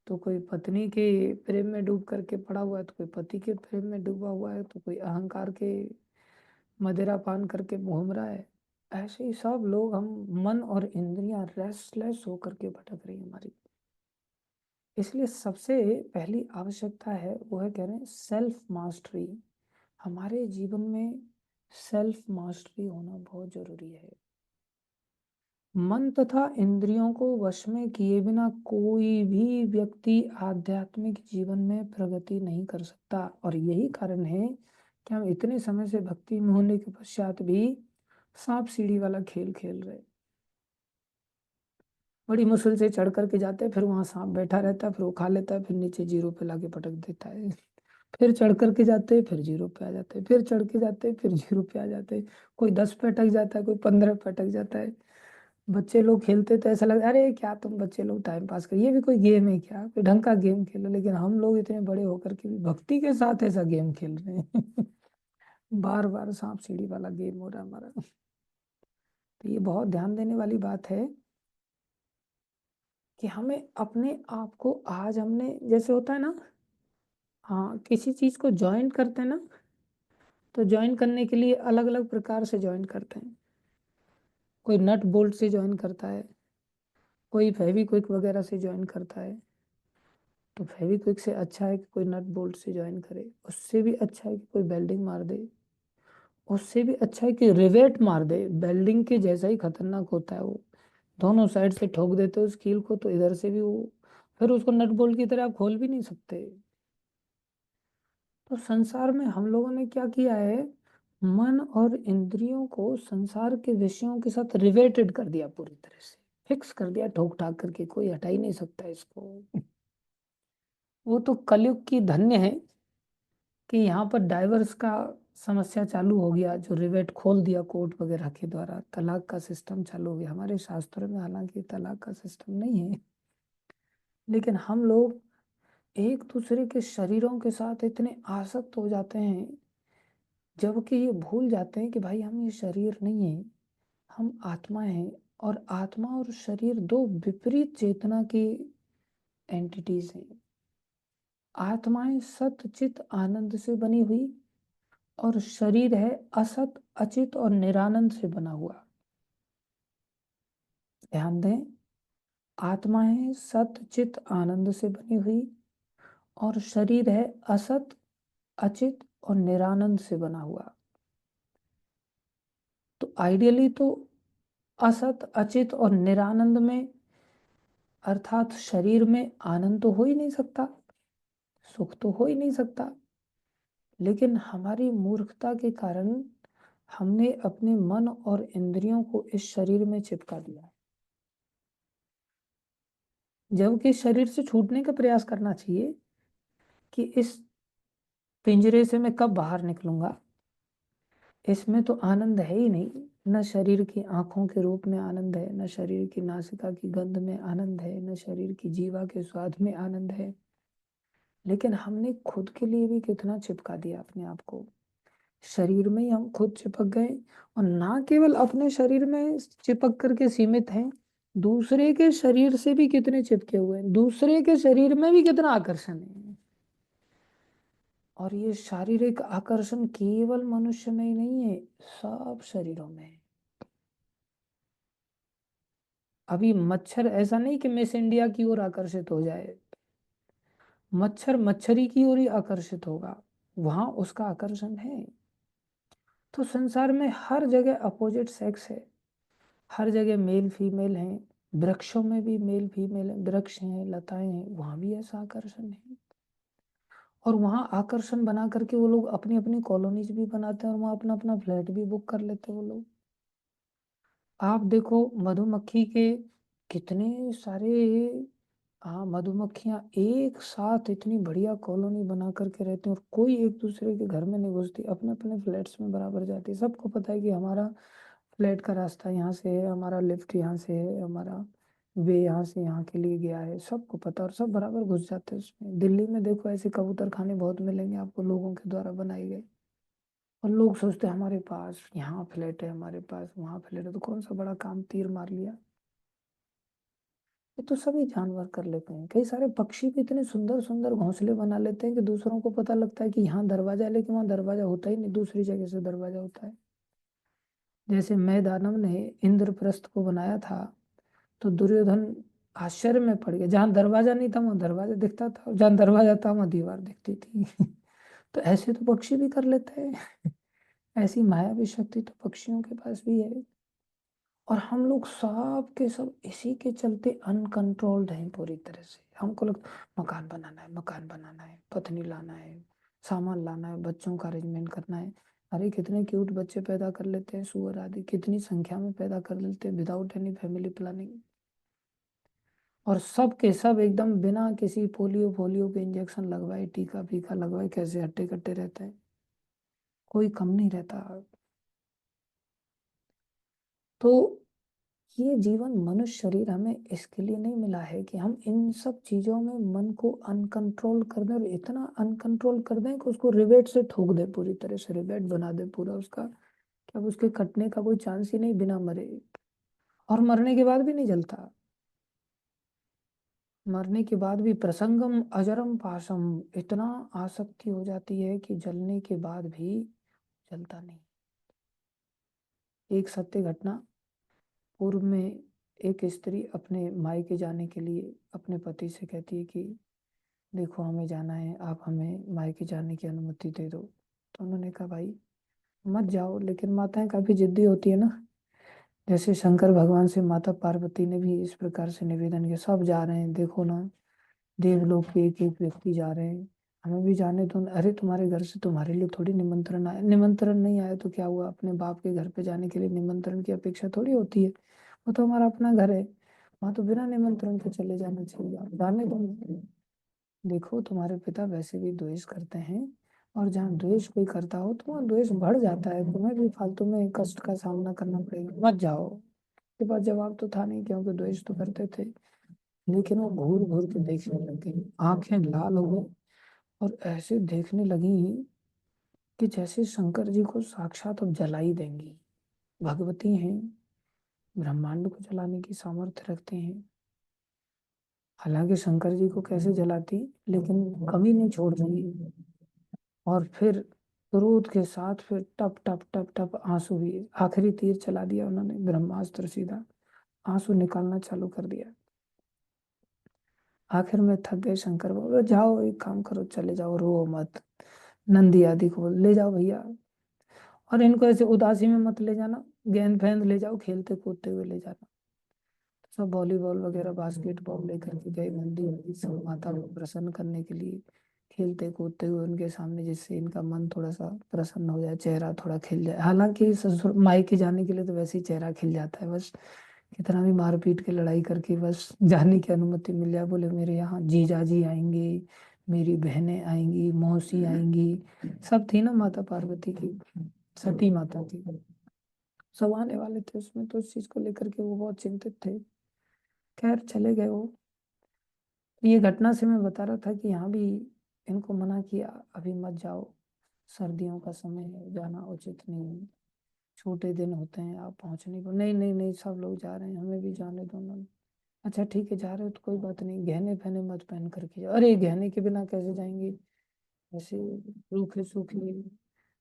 तो कोई पत्नी के प्रेम में डूब करके पड़ा हुआ है, तो कोई पति के प्रेम में डूबा हुआ है, तो कोई अहंकार के मदिरा पान करके घूम रहा है। ऐसे ही सब लोग, हम मन और इंद्रियां रेस्टलेस होकर के भटक रही है हमारी। इसलिए सबसे पहली आवश्यकता है वो है, कह रहे हैं सेल्फ मास्टरी। हमारे जीवन में सेल्फ मास्टरी होना बहुत जरूरी है। मन तथा इंद्रियों को वश में किए बिना कोई भी व्यक्ति आध्यात्मिक जीवन में प्रगति नहीं कर सकता। और यही कारण है कि हम इतने समय से भक्ति में होने के पश्चात भी सांप सीढ़ी वाला खेल खेल रहे। बड़ी मुश्किल से चढ़ करके जाते हैं, फिर वहां सांप बैठा रहता है, फिर वो खा लेता है, फिर नीचे जीरो पे लाके पटक देता है। फिर चढ़ करके जाते हैं, फिर जीरो पे आ जाते हैं, फिर चढ़ के जाते हैं, फिर जीरो पे आ जाते हैं। कोई 10 पे अटक जाता है, कोई 15 पे अटक जाता है। बच्चे लोग खेलते तो ऐसा लगता है अरे क्या तुम बच्चे लोग टाइम पास कर, ये भी कोई गेम है क्या, कोई ढंग का गेम खेलो। लेकिन हम लोग इतने बड़े होकर के भी भक्ति के साथ ऐसा गेम खेल रहे हैं। बार बार सांप सीढ़ी वाला गेम हो रहा है हमारा। तो ये बहुत ध्यान देने वाली बात है कि हमें अपने आप को, आज हमने जैसे होता है ना, हाँ किसी चीज को ज्वाइन करते हैं ना, तो ज्वाइन करने के लिए अलग अलग प्रकार से ज्वाइन करते हैं। कोई नट बोल्ट से ज्वाइन करता है, कोई फेविक्विक वगैरह से ज्वाइन करता है। तो फेविक्विक से अच्छा है कि कोई नट बोल्ट से ज्वाइन करे, उससे भी अच्छा है कि कोई वेल्डिंग मार दे, उससे भी अच्छा है कि रिवेट मार दे। वेल्डिंग के जैसा ही खतरनाक होता है वो, दोनों साइड से ठोक देते हो उस कील को, तो इधर से भी वो, फिर उसको नट बोल्ट की तरह आप खोल भी नहीं सकते। तो संसार में हम लोगों ने क्या किया है, मन और इंद्रियों को संसार के विषयों के साथ रिवेटेड कर दिया, पूरी तरह से फिक्स कर दिया, ठोक ठाक करके, कोई हटा ही नहीं सकता इसको। वो तो कलयुग की धन्य है कि यहाँ पर डाइवर्स का समस्या चालू हो गया, जो रिवेट खोल दिया कोर्ट वगैरह के द्वारा, तलाक का सिस्टम चालू हो गया। हमारे शास्त्रों में हालांकि तलाक का सिस्टम नहीं है, लेकिन हम लोग एक दूसरे के शरीरों के साथ इतने आसक्त हो जाते हैं, जबकि ये भूल जाते हैं कि भाई हम ये शरीर नहीं है, हम आत्मा हैं। और आत्मा और शरीर दो विपरीत चेतना की एंटिटीज हैं। आत्माएं सत चित आनंद से बनी हुई, और शरीर है असत अचित और निरानंद से बना हुआ। ध्यान दें, आत्मा है सत चित आनंद से बनी हुई, और शरीर है असत अचित और निरानंद से बना हुआ। तो आइडियली तो असत अचित और निरानंद में, अर्थात शरीर में आनंद तो हो ही नहीं सकता, सुख तो हो ही नहीं सकता। लेकिन हमारी मूर्खता के कारण हमने अपने मन और इंद्रियों को इस शरीर में चिपका दिया, जबकि शरीर से छूटने का प्रयास करना चाहिए कि इस पिंजरे से मैं कब बाहर निकलूंगा। इसमें तो आनंद है ही नहीं, न शरीर की आंखों के रूप में आनंद है, न शरीर की नासिका की गंध में आनंद है, न शरीर की जीवा के स्वाद में आनंद है। लेकिन हमने खुद के लिए भी कितना चिपका दिया अपने आप को, शरीर में ही हम खुद चिपक गए। और ना केवल अपने शरीर में चिपक करके सीमित हैं, दूसरे के शरीर से भी कितने चिपके हुए हैं, दूसरे के शरीर में भी कितना आकर्षण है। और ये शारीरिक आकर्षण केवल मनुष्य में ही नहीं है, सब शरीरों में है। अभी मच्छर ऐसा नहीं कि मिस इंडिया की ओर आकर्षित हो जाए, मच्छर मच्छरी की ओर ही आकर्षित होगा, वहां उसका आकर्षण है। तो संसार में हर जगह अपोजिट सेक्स है, हर जगह मेल फीमेल हैं, वृक्षों में भी मेल फीमेल है, वृक्ष हैं, लताएं हैं, वहां भी ऐसा आकर्षण है। और वहां आकर्षण बना करके वो लोग अपनी अपनी कॉलोनीज भी बनाते हैं और वहां अपना अपना फ्लैट भी बुक कर लेते हैं वो लोग। आप देखो मधुमक्खी के कितने सारे, हाँ, मधुमक्खियां एक साथ इतनी बढ़िया कॉलोनी बना करके रहती हैं और कोई एक दूसरे के घर में नहीं घुसती, अपने अपने फ्लैट्स में बराबर जाती है। सबको पता है कि हमारा फ्लैट का रास्ता यहाँ से है, हमारा लिफ्ट यहाँ से है, हमारा वे यहाँ से यहाँ के लिए गया है, सबको पता, और सब बराबर घुस जाते हैं उसमें। दिल्ली में देखो ऐसे कबूतर खाने बहुत मिलेंगे आपको, लोगों के द्वारा बनाए गए। और लोग सोचते हैं हमारे पास यहाँ फ्लैट है, हमारे पास वहाँ फ्लैट है, तो कौन सा बड़ा काम, तीर मार लिया। ये तो सभी जानवर कर लेते हैं। कई सारे पक्षी भी इतने सुंदर सुंदर घोंसले बना लेते हैं कि दूसरों को पता लगता है कि यहाँ दरवाजा है, लेकिन वहाँ दरवाजा होता ही नहीं, दूसरी जगह से दरवाजा होता है। जैसे मैदानव ने इंद्रप्रस्थ को बनाया था, तो दुर्योधन आश्चर्य में पड़ गया, जहाँ दरवाजा नहीं था वहां दरवाजा दिखता था, और जहाँ दरवाजा था वहां दीवार दिखती थी। तो ऐसे तो पक्षी भी कर लेते हैं। ऐसी मायावी शक्ति तो पक्षियों के पास भी है। और हम लोग सब के सब इसी के चलते अनकंट्रोल्ड हैं पूरी तरह से। हमको लगता मकान बनाना है, मकान बनाना है, पत्नी लाना है, सामान लाना है, बच्चों का अरेंजमेंट करना है। अरे कितने क्यूट बच्चे पैदा कर लेते हैं, सुअर आदि कितनी संख्या में पैदा कर लेते हैं विदाउट एनी फैमिली प्लानिंग। और सब के सब एकदम बिना किसी पोलियो पोलियो के इंजेक्शन लगवाए, टीका फीका लगवाए, कैसे हट्टे कट्टे रहते हैं, कोई कम नहीं रहता। तो ये जीवन, मनुष्य शरीर हमें इसके लिए नहीं मिला है कि हम इन सब चीजों में मन को अनकंट्रोल कर दें, और इतना अनकंट्रोल कर दें कि उसको रिवेट से ठोक दे, पूरी तरह से रिवेट बना दे पूरा उसका, कि अब उसके कटने का कोई चांस ही नहीं बिना मरे। और मरने के बाद भी नहीं जलता, मरने के बाद भी प्रसंगम अजरम पाशम, इतना आसक्ति हो जाती है कि जलने के बाद भी जलता नहीं। एक सत्य घटना, पूर्व में एक स्त्री अपने मायके जाने के लिए अपने पति से कहती है कि देखो हमें जाना है, आप हमें मायके जाने की अनुमति दे दो। तो उन्होंने कहा भाई मत जाओ, लेकिन माताएं काफी जिद्दी होती है ना। जैसे शंकर भगवान से माता पार्वती ने भी इस प्रकार से निवेदन किया, सब जा रहे हैं देखो ना, देवलोक के एक एक व्यक्ति जा रहे हैं, हमें भी जाने दो। अरे तुम्हारे घर से तुम्हारे लिए थोड़ी निमंत्रण आया, निमंत्रण नहीं आया तो क्या हुआ, अपने बाप के घर पे जाने के लिए निमंत्रण की अपेक्षा थोड़ी होती है, वो तो हमारा अपना घर है, वहां तो बिना निमंत्रण के चले जाना चाहिए, आप जाने दो। देखो तुम्हारे पिता वैसे भी द्वेष करते हैं, और जहाँ द्वेष कोई करता हो तो वहाँ द्वेष बढ़ जाता है, तुम्हें भी फालतू में कष्ट का सामना करना पड़ेगा, मत जाओ। के पास जवाब तो था नहीं, क्योंकि द्वेष तो करते थे। लेकिन वो घूर घूर के देखने लग गई, आंखें लाल हो गई, और ऐसे देखने लगी कि जैसे शंकर जी को साक्षात अब जला ही देंगी। भगवती हैं, ब्रह्मांड को जलाने की सामर्थ्य रखते हैं। हालांकि शंकर जी को कैसे जलाती, लेकिन कमी नहीं छोड़ रही। और फिर क्रोध के साथ फिर टप टप टप टप आंसू भी, आखिरी तीर चला दिया उन्होंने, ब्रह्मास्त्र सीधा, आंसू निकालना चालू कर दिया। आखिर में थक गए शंकर, बोले जाओ एक काम करो, चले जाओ, रो मत। नंदी आदि को बोले, ले जाओ भैया, और इनको ऐसे उदासी में मत ले जाना, गेंद फेंद ले जाओ, खेलते कूदते हुए ले जाना। सब वॉलीबॉल वगैरह बास्केटबॉल लेकर के गए मंदिर में, सब माता को प्रसन्न करने के लिए, खेलते कूदते हुए उनके सामने, जिससे इनका मन थोड़ा सा प्रसन्न हो जाए, चेहरा थोड़ा खिल जाए। हालांकि ससुर मायके जाने के लिए तो वैसे ही चेहरा खिल जाता है, बस कितना भी मार पीट के लड़ाई करके बस जाने की अनुमति मिल जाए, बोले मेरे यहाँ जीजा जी आएंगे, मेरी बहनें आएंगी, मौसी आएंगी, सब थी ना माता पार्वती की, सती माता की, सब आने वाले थे उसमें, तो उस चीज को लेकर के वो बहुत चिंतित थे। खैर चले गए वो। ये घटना से मैं बता रहा था कि यहाँ भी इनको मना किया, अभी मत जाओ, सर्दियों का समय है, जाना उचित नहीं है, छोटे दिन होते हैं, आप पहुंचने को, नहीं नहीं नहीं, सब लोग जा रहे हैं, हमें भी जाने दो ना। अच्छा ठीक है, जा रहे हो तो कोई बात नहीं, गहने पहने मत पहन करके जाओ। अरे गहने के बिना कैसे जाएंगे, ऐसे रूखे सूखे,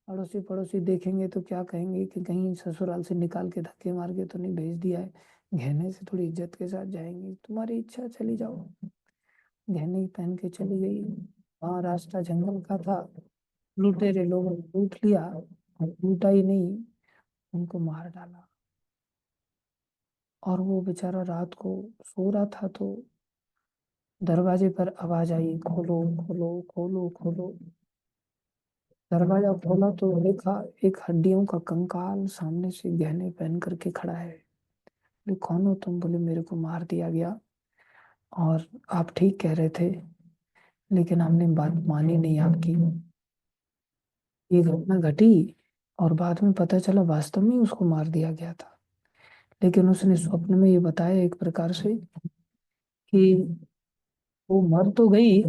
अड़ोसी पड़ोसी देखेंगे तो क्या कहेंगे कि कहीं ससुराल से निकाल के धक्के मार के तो नहीं भेज दिया है, गहने से थोड़ी इज्जत के साथ जाएंगे, तुम्हारी इच्छा, चली जाओ। गहने पहन के चली गई। वहां रास्ता जंगल का था, लुटेरे लोगों ने लूट लिया, और उल्टा ही नहीं, उनको मार डाला। और वो बेचारा रात को सो रहा था तो दरवाजे पर आवाज आई, खोलो खोलो खोलो खोलो। दरवाजा खोला तो देखा एक हड्डियों का कंकाल सामने से गहने पहन करके खड़ा है। बोले कौन हो तुम? बोले मेरे को मार दिया गया और आप ठीक कह रहे थे, लेकिन हमने बात मानी नहीं आपकी। ये घटना घटी और बाद में पता चला वास्तव में उसको मार दिया गया था। लेकिन उसने स्वप्न में ये बताया एक प्रकार से कि वो मर तो गई,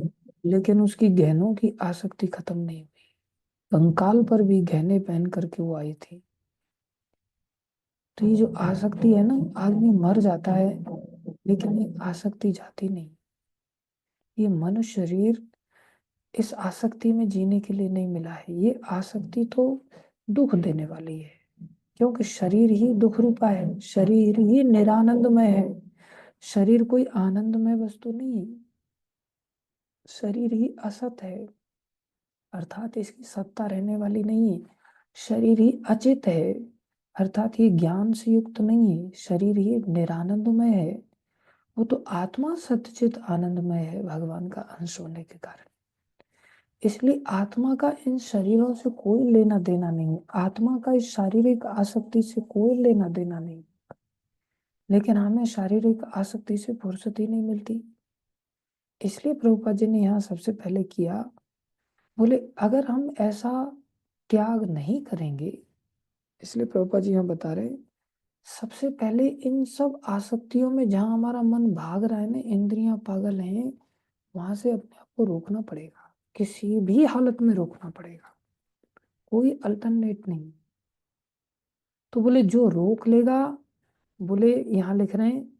लेकिन उसकी गहनों की आसक्ति खत्म नहीं हुई। कंकाल पर भी गहने पहन करके वो आई थी। तो ये जो आसक्ति है ना, आदमी मर जाता है लेकिन ये आसक्ति जाती नहीं। ये मनुष्य शरीर इस आसक्ति में जीने के लिए नहीं मिला है। ये आसक्ति तो दुख देने वाली है, क्योंकि शरीर ही दुख रूपा है, शरीर ही निरानंदमय है। शरीर कोई आनंदमय वस्तु नहीं है, शरीर ही असत है, अर्थात इसकी सत्ता रहने वाली नहीं है। शरीर ही अचित है, अर्थात ये ज्ञान से युक्त नहीं है। शरीर ही निरानंदमय है, वो तो आत्मा सच्चित आनंदमय है भगवान का अंश होने के कारण। इसलिए आत्मा का इन शरीरों से कोई लेना देना नहीं, आत्मा का इस शारीरिक आसक्ति से कोई लेना देना नहीं। लेकिन हमें शारीरिक आसक्ति से फुर्सत ही नहीं मिलती। इसलिए प्रभुपाद जी ने यहाँ सबसे पहले किया, बोले अगर हम ऐसा त्याग नहीं करेंगे, इसलिए प्रभुपाद जी यहाँ बता रहे सबसे पहले इन सब आसक्तियों में जहां हमारा मन भाग रहा है ना, इंद्रियां पागल हैं, वहां से अपने आप को रोकना पड़ेगा। किसी भी हालत में रोकना पड़ेगा, कोई अल्टरनेट नहीं। तो बोले जो रोक लेगा, बोले यहाँ लिख रहे हैं,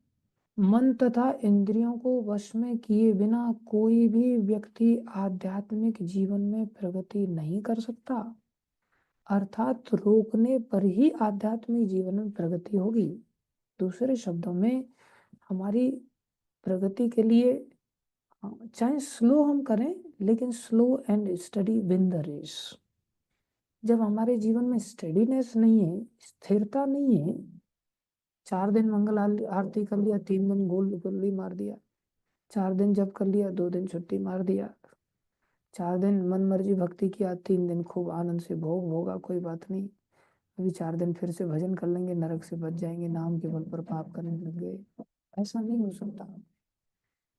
मन तथा इंद्रियों को वश में किए बिना कोई भी व्यक्ति आध्यात्मिक जीवन में प्रगति नहीं कर सकता। अर्थात रोकने पर ही आध्यात्मिक जीवन में प्रगति होगी। दूसरे शब्दों में हमारी प्रगति के लिए चाहे स्लो हम करें, लेकिन slow and steady win the race. जब हमारे जीवन में स्टेडीनेस नहीं है, स्थिरता नहीं है, 4 दिन मंगल आरती कर लिया, 3 दिन गोल गोली मार दिया, 4 दिन जब कर लिया, 2 दिन छुट्टी मार दिया, 4 दिन मन मर्जी भक्ति किया, 3 दिन खूब आनंद से भोग भोगा, कोई बात नहीं, अभी 4 दिन फिर से भजन कर लेंगे, नरक से बच जाएंगे, नाम के बल पर पाप करने लग गए। ऐसा नहीं हो सकता।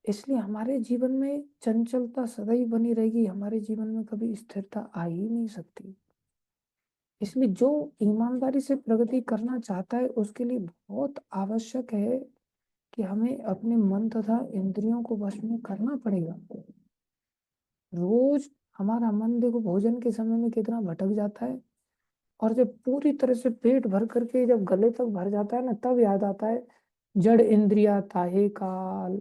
इसलिए हमारे जीवन में चंचलता सदैव बनी रहेगी, हमारे जीवन में कभी स्थिरता आ ही नहीं सकती। इसलिए जो ईमानदारी से प्रगति करना चाहता है, उसके लिए बहुत आवश्यक है कि हमें अपने मन तथा इंद्रियों को वश में करना पड़ेगा। रोज हमारा मन देखो भोजन के समय में कितना भटक जाता है, और जब पूरी तरह से पेट भर करके जब गले तक भर जाता है ना, तब याद आता है जड़ इंद्रिया ताहे काल,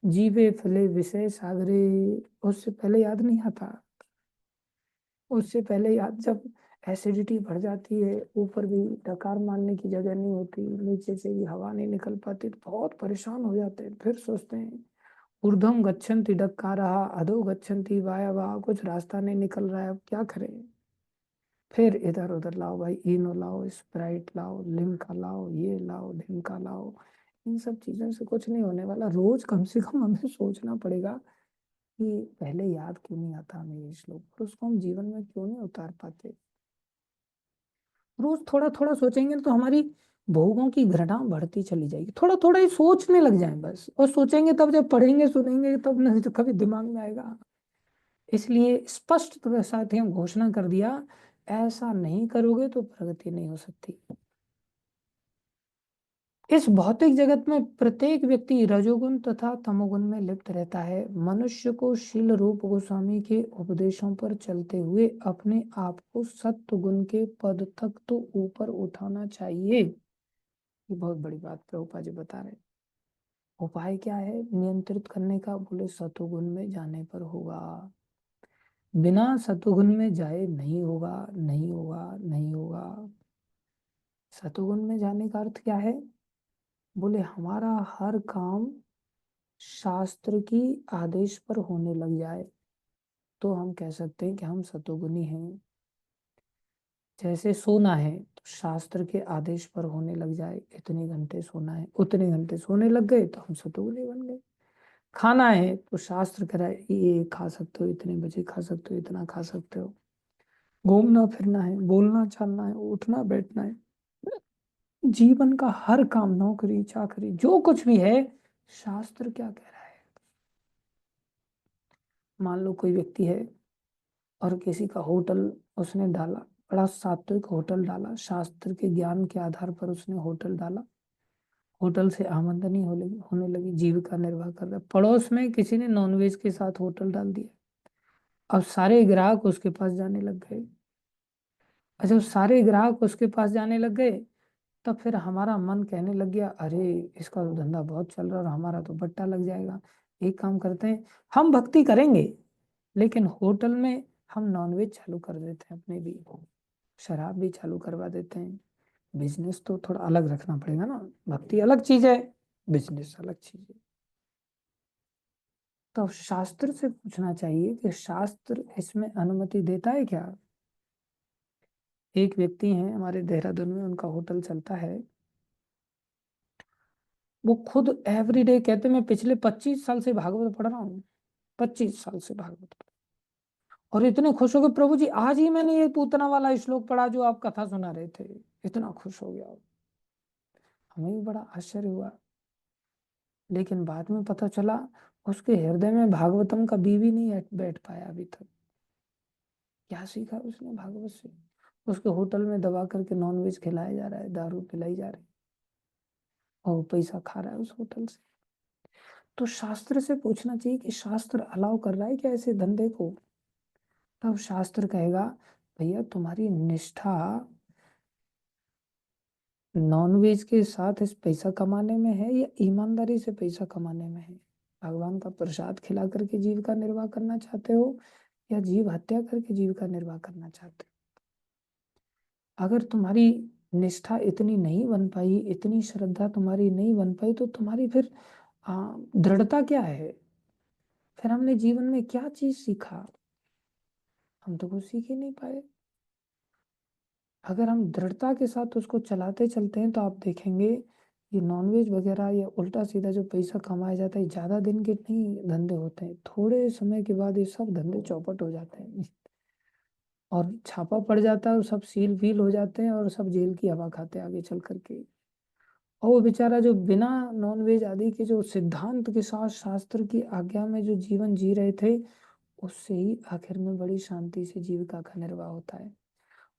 जीवे फले विषय सागरे। उससे पहले याद नहीं आता। उससे पहले याद जब एसिडिटी बढ़ जाती है, ऊपर भी डकार मारने की जगह नहीं होती, नीचे से भी हवा नहीं निकल पाती, तो बहुत परेशान हो जाते हैं। फिर सोचते हैं ऊर्ध्वम गच्छन्ति डक्कारः अधो गच्छन्ति वायवः, कुछ रास्ता नहीं निकल रहा है, अब क्या करें। फिर इधर उधर लाओ भाई, इनो लाओ, स्प्राइट लाओ, लिम्का लाओ, ये लाओ, ढिमका लाओ। इन सब चीजों से कुछ नहीं होने वाला। रोज कम से कम हमें सोचना पड़ेगा कि पहले याद क्यों नहीं आता हमें ये श्लोक, और उसको हम जीवन में क्यों नहीं उतार पाते। रोज थोड़ा थोड़ा सोचेंगे तो हमारी भोगों की घृणा बढ़ती चली जाएगी। थोड़ा थोड़ा ही सोचने लग जाए बस, और सोचेंगे तब जब पढ़ेंगे सुनेंगे तब, नहीं तो कभी दिमाग में आएगा। इसलिए स्पष्ट तो साथियों घोषणा कर दिया, ऐसा नहीं करोगे तो प्रगति नहीं हो सकती। इस भौतिक जगत में प्रत्येक व्यक्ति रजोगुण तथा तमोगुण में लिप्त रहता है। मनुष्य को शील रूप गोस्वामी के उपदेशों पर चलते हुए अपने आप को सत्व गुण के पद तक तो ऊपर उठाना चाहिए। ये बहुत बड़ी बात प्रभुपाद जी बता रहे। उपाय क्या है नियंत्रित करने का? बोले सत्वगुण में जाने पर होगा, बिना सत्वगुण में जाए नहीं होगा, नहीं होगा, नहीं होगा। सत्वगुण में जाने का अर्थ क्या है? बोले हमारा हर काम शास्त्र की आदेश पर होने लग जाए तो हम कह सकते हैं कि हम सत्वगुणी हैं। जैसे सोना है तो शास्त्र के आदेश पर होने लग जाए, इतने घंटे सोना है, उतने घंटे सोने लग गए तो हम सतोगुनी बन गए। खाना है तो शास्त्र कह रहा है ये खा सकते हो, इतने बजे खा सकते हो, इतना खा सकते हो। घूमना फिरना है, बोलना चालना है, उठना बैठना है, जीवन का हर काम, नौकरी चाकरी जो कुछ भी है, शास्त्र क्या कह रहा है। मान लो कोई व्यक्ति है और किसी का होटल उसने डाला, बड़ा सात्विक होटल डाला, शास्त्र के ज्ञान के आधार पर उसने होटल डाला, होटल से आमदनी होने लगी, जीविका निर्वाह कर रहा है। पड़ोस में किसी ने नॉनवेज के साथ होटल डाल दिया, अब सारे ग्राहक उसके पास जाने लग गए। अच्छा, जब सारे ग्राहक उसके पास जाने लग गए तब फिर हमारा मन कहने लग गया अरे इसका तो धंधा बहुत चल रहा है और हमारा तो बट्टा लग जाएगा। एक काम करते हैं, हम भक्ति करेंगे लेकिन होटल में हम नॉनवेज चालू कर देते हैं, अपने भी शराब भी चालू करवा देते हैं। बिजनेस तो थोड़ा अलग रखना पड़ेगा ना, भक्ति अलग चीज है, बिजनेस अलग चीज है। तो शास्त्र से पूछना चाहिए कि शास्त्र इसमें अनुमति देता है क्या। एक व्यक्ति हैं हमारे देहरादून में, उनका होटल चलता है, वो खुद एवरीडे कहते मैं पिछले 25 साल से भागवत पढ़ रहा हूँ, 25 साल से भागवत पढ़, और इतने खुश हो गए प्रभु जी आज ही मैंने ये पूतना वाला श्लोक पढ़ा जो आप कथा सुना रहे थे, इतना खुश हो गया। हमें भी बड़ा आश्चर्य हुआ, लेकिन बाद में पता चला उसके हृदय में भागवतम का बीवी नहीं बैठ पाया अभी तक। क्या सीखा उसने भागवत से। उसके होटल में दबा करके नॉनवेज खिलाया जा रहा है, दारू पिलाई जा रही है और वो पैसा खा रहा है उस होटल से। तो शास्त्र से पूछना चाहिए कि शास्त्र अलाउ कर रहा है क्या ऐसे धंधे को। तब शास्त्र कहेगा भैया तुम्हारी निष्ठा नॉनवेज के साथ इस पैसा कमाने में है या ईमानदारी से पैसा कमाने में है। भगवान का प्रसाद खिला करके जीविका निर्वाह करना चाहते हो या जीव हत्या करके जीविका निर्वाह करना चाहते हो। अगर तुम्हारी निष्ठा इतनी नहीं बन पाई, इतनी श्रद्धा तुम्हारी नहीं बन पाई, तो तुम्हारी फिर दृढ़ता क्या है। फिर हमने जीवन में क्या चीज सीखा, हम तो कुछ सीख ही नहीं पाए। अगर हम दृढ़ता के साथ उसको चलाते चलते हैं तो आप देखेंगे ये नॉनवेज वगैरह या उल्टा सीधा जो पैसा कमाया जाता है, ज्यादा दिन के नहीं धंधे होते हैं, थोड़े समय के बाद ये सब धंधे चौपट हो जाते हैं और छापा पड़ जाता है और सब सील वील हो जाते हैं और सब जेल की हवा खाते हैं आगे चल करके। और वो बेचारा जो बिना नॉनवेज आदि के जो सिद्धांत के साथ शास्त्र की आज्ञा में जो जीवन जी रहे थे, उससे ही आखिर में बड़ी शांति से जीविका का निर्वाह होता है।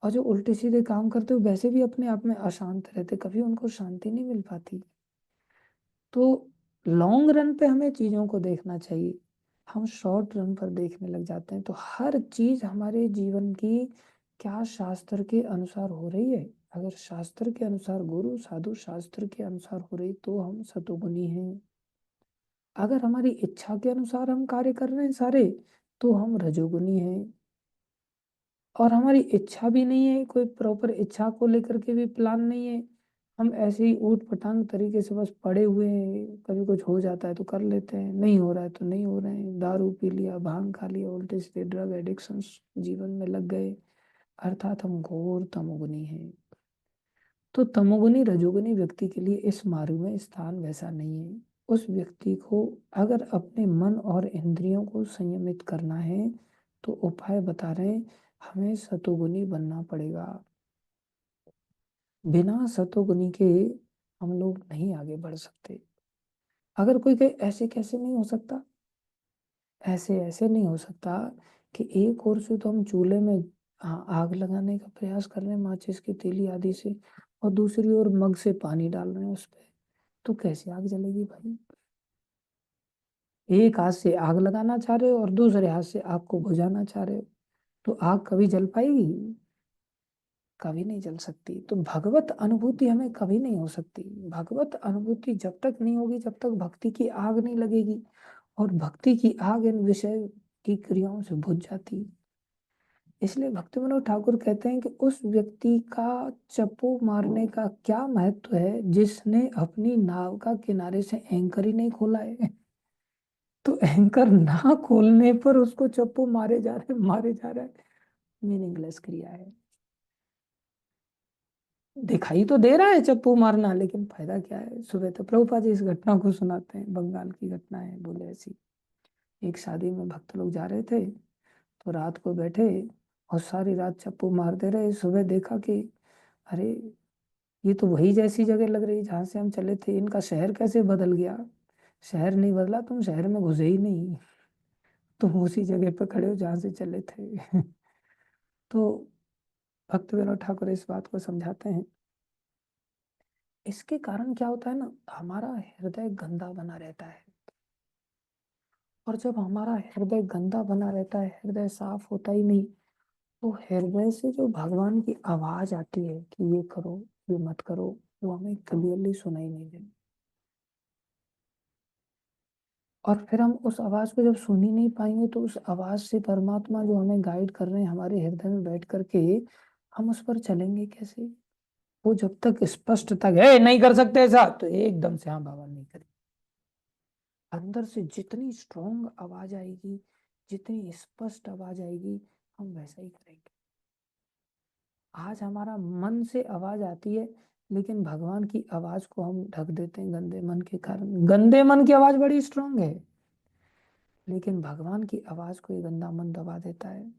और जो उल्टे सीधे काम करते हो वैसे भी अपने आप में अशांत रहते, कभी उनको शांति नहीं मिल पाती। तो लॉन्ग रन पे हमें चीजों को देखना चाहिए, हम शॉर्ट रन पर देखने लग जाते हैं। तो हर चीज हमारे जीवन की क्या शास्त्र के अनुसार हो रही है। अगर शास्त्र के अनुसार, गुरु साधु शास्त्र के अनुसार हो रही तो हम सतोगुनी हैं। अगर हमारी इच्छा के अनुसार हम कार्य कर रहे हैं सारे तो हम रजोगुनी हैं। और हमारी इच्छा भी नहीं है, कोई प्रॉपर इच्छा को लेकर के भी प्लान नहीं है, हम ऐसे ही ऊट पटांग तरीके से बस पड़े हुए हैं, कभी कुछ हो जाता है तो कर लेते हैं, नहीं हो रहा है तो नहीं हो रहे हैं, दारू पी लिया, भांग खा लिया, उल्टे सीधे ड्रग एडिक्शन जीवन में लग गए, अर्थात हम घोर तमोगुनी हैं। तो तमोगुनी रजोगुनी व्यक्ति के लिए इस मार्ग में स्थान वैसा नहीं है। उस व्यक्ति को अगर अपने मन और इंद्रियों को संयमित करना है तो उपाय बता रहे हैं, हमें सतोगुनी बनना पड़ेगा। बिना सतोगुनी के हम लोग नहीं आगे बढ़ सकते। अगर कोई कहे ऐसे कैसे नहीं हो सकता, ऐसे ऐसे नहीं हो सकता कि एक ओर से तो हम चूल्हे में आग लगाने का प्रयास कर रहे हैं माचिस की तीली आदि से, और दूसरी ओर मग से पानी डाल रहे हैं उस पे, तो कैसे आग जलेगी भाई। एक हाथ से आग लगाना चाह रहे हो और दूसरे हाथ से आग को बुझाना चाह रहे हो, तो आग कभी जल पाएगी, कभी नहीं जल सकती। तो भगवत अनुभूति हमें कभी नहीं हो सकती। भगवत अनुभूति जब तक नहीं होगी जब तक भक्ति की आग नहीं लगेगी, और भक्ति की आग इन विषय की क्रियाओं से बुझ जाती। इसलिए भक्ति विनोद ठाकुर कहते हैं कि उस व्यक्ति का चप्पू मारने का क्या महत्व है जिसने अपनी नाव का किनारे से एंकर ही नहीं खोला है। तो एंकर ना खोलने पर उसको चप्पू मारे जा रहे, मारे जा रहे, मीनिंगलेस क्रिया है। दिखाई तो दे रहा है चप्पू मारना, लेकिन फायदा क्या है। सुबह तो प्रभुपाद जी इस घटना को सुनाते हैं, बंगाल की घटना है। बोले ऐसी एक शादी में भक्त लोग जा रहे थे, तो रात को बैठे और सारी रात चप्पू मारते रहे। सुबह देखा कि अरे ये तो वही जैसी जगह लग रही जहां से हम चले थे, इनका शहर कैसे बदल गया। शहर नहीं बदला, तुम शहर में घुसे ही नहीं, तुम उसी जगह पे खड़े हो जहां से चले थे। तो भक्त विनोद ठाकुर इस बात को समझाते हैं, इसके कारण क्या होता है ना, हमारा हृदय गंदा बना रहता है। और जब हमारा हृदय गंदा बना रहता है, हृदय साफ होता ही नहीं, तो हृदय से जो भगवान की आवाज आती है कि ये करो, ये मत करो, वो हमें क्लियरली सुनाई नहीं देती। और फिर हम उस आवाज को जब सुन ही नहीं पाएंगे, तो उस आवाज से परमात्मा जो हमें गाइड कर रहे हैं हमारे हृदय में बैठ करके, हम उस पर चलेंगे कैसे। वो जब तक स्पष्ट तक है नहीं कर सकते ऐसा, तो एकदम से हाँ बाबा नहीं करें। अंदर से जितनी स्ट्रोंग आवाज आएगी, जितनी स्पष्ट आवाज आएगी, हम वैसा ही करेंगे। आज हमारा मन से आवाज आती है, लेकिन भगवान की आवाज को हम ढक देते हैं गंदे मन के कारण। गंदे मन की आवाज बड़ी स्ट्रांग है, लेकिन भगवान की आवाज को ये गंदा मन दबा देता है।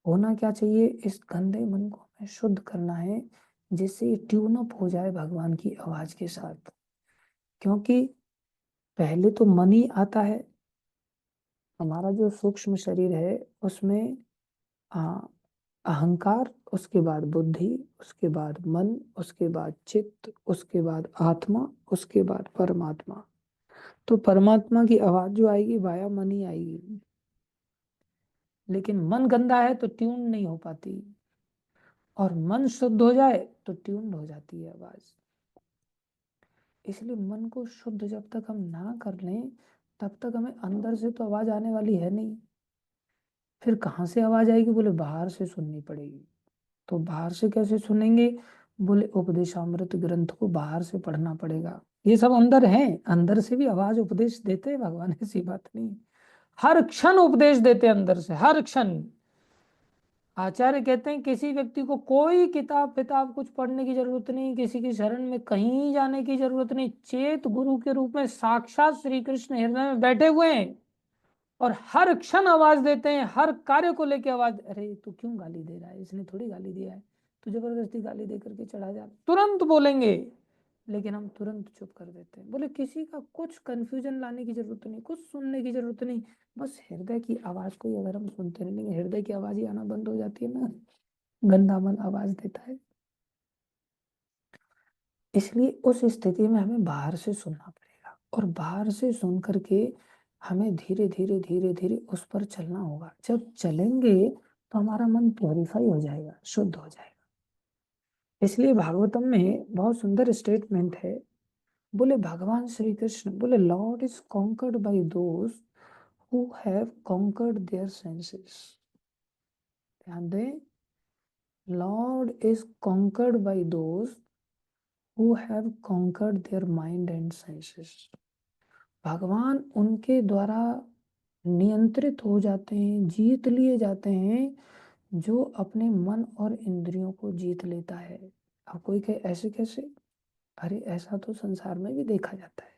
होना क्या चाहिए, इस गंदे मन को हमें शुद्ध करना है, जिससे ये ट्यून अप हो जाए भगवान की आवाज के साथ। क्योंकि पहले तो मन ही आता है। हमारा जो सूक्ष्म शरीर है उसमें आ, अहंकार, उसके बाद बुद्धि, उसके बाद मन, उसके बाद चित्त, उसके बाद आत्मा, उसके बाद परमात्मा। तो परमात्मा की आवाज जो आएगी वाया मन ही आएगी। लेकिन मन गंदा है तो ट्यून नहीं हो पाती, और मन शुद्ध हो जाए तो ट्यून हो जाती है आवाज। इसलिए मन को शुद्ध जब तक हम ना कर लें, तब तक हमें अंदर से तो आवाज आने वाली है नहीं। फिर कहाँ से आवाज आएगी, बोले बाहर से सुननी पड़ेगी। तो बाहर से कैसे सुनेंगे, बोले उपदेशामृत ग्रंथ को बाहर से पढ़ना पड़ेगा। ये सब अंदर है, अंदर से भी आवाज उपदेश देते हैं भगवान, ऐसी बात नहीं। हर क्षण उपदेश देते हैं अंदर से, हर क्षण। आचार्य कहते हैं किसी व्यक्ति को कोई किताब किताब कुछ पढ़ने की जरूरत नहीं, किसी की शरण में कहीं जाने की जरूरत नहीं। चेत गुरु के रूप में साक्षात श्री कृष्ण हृदय में बैठे हुए हैं, और हर क्षण आवाज देते हैं, हर कार्य को लेके आवाज। अरे तू क्यों गाली दे रहा है, इसने थोड़ी गाली दिया है, तू जबरदस्ती गाली दे करके चढ़ा जा, तुरंत बोलेंगे। लेकिन हम तुरंत चुप कर देते हैं। बोले किसी का कुछ कंफ्यूजन लाने की जरूरत नहीं, कुछ सुनने की जरूरत नहीं। बस हृदय की आवाज को ही अगर हम सुनते रहेंगे, हृदय की आवाज ही आना बंद हो जाती है ना, गंदा मन आवाज देता है। इसलिए उस स्थिति में हमें बाहर से सुनना पड़ेगा, और बाहर से सुन करके हमें धीरे धीरे धीरे धीरे उस पर चलना होगा। जब चलेंगे तो हमारा मन प्योरीफाई हो जाएगा, शुद्ध हो जाएगा। इसलिए भागवतम में बहुत सुंदर स्टेटमेंट है। बोले भगवान श्री कृष्ण बोले, lord is conquered by those who have conquered their senses. ध्यान दें, lord is conquered by those who have conquered their mind and senses। भगवान उनके द्वारा नियंत्रित हो जाते हैं, जीत लिए जाते हैं, जो अपने मन और इंद्रियों को जीत लेता है। अब कोई कहे ऐसे कैसे, अरे ऐसा तो संसार में भी देखा जाता है।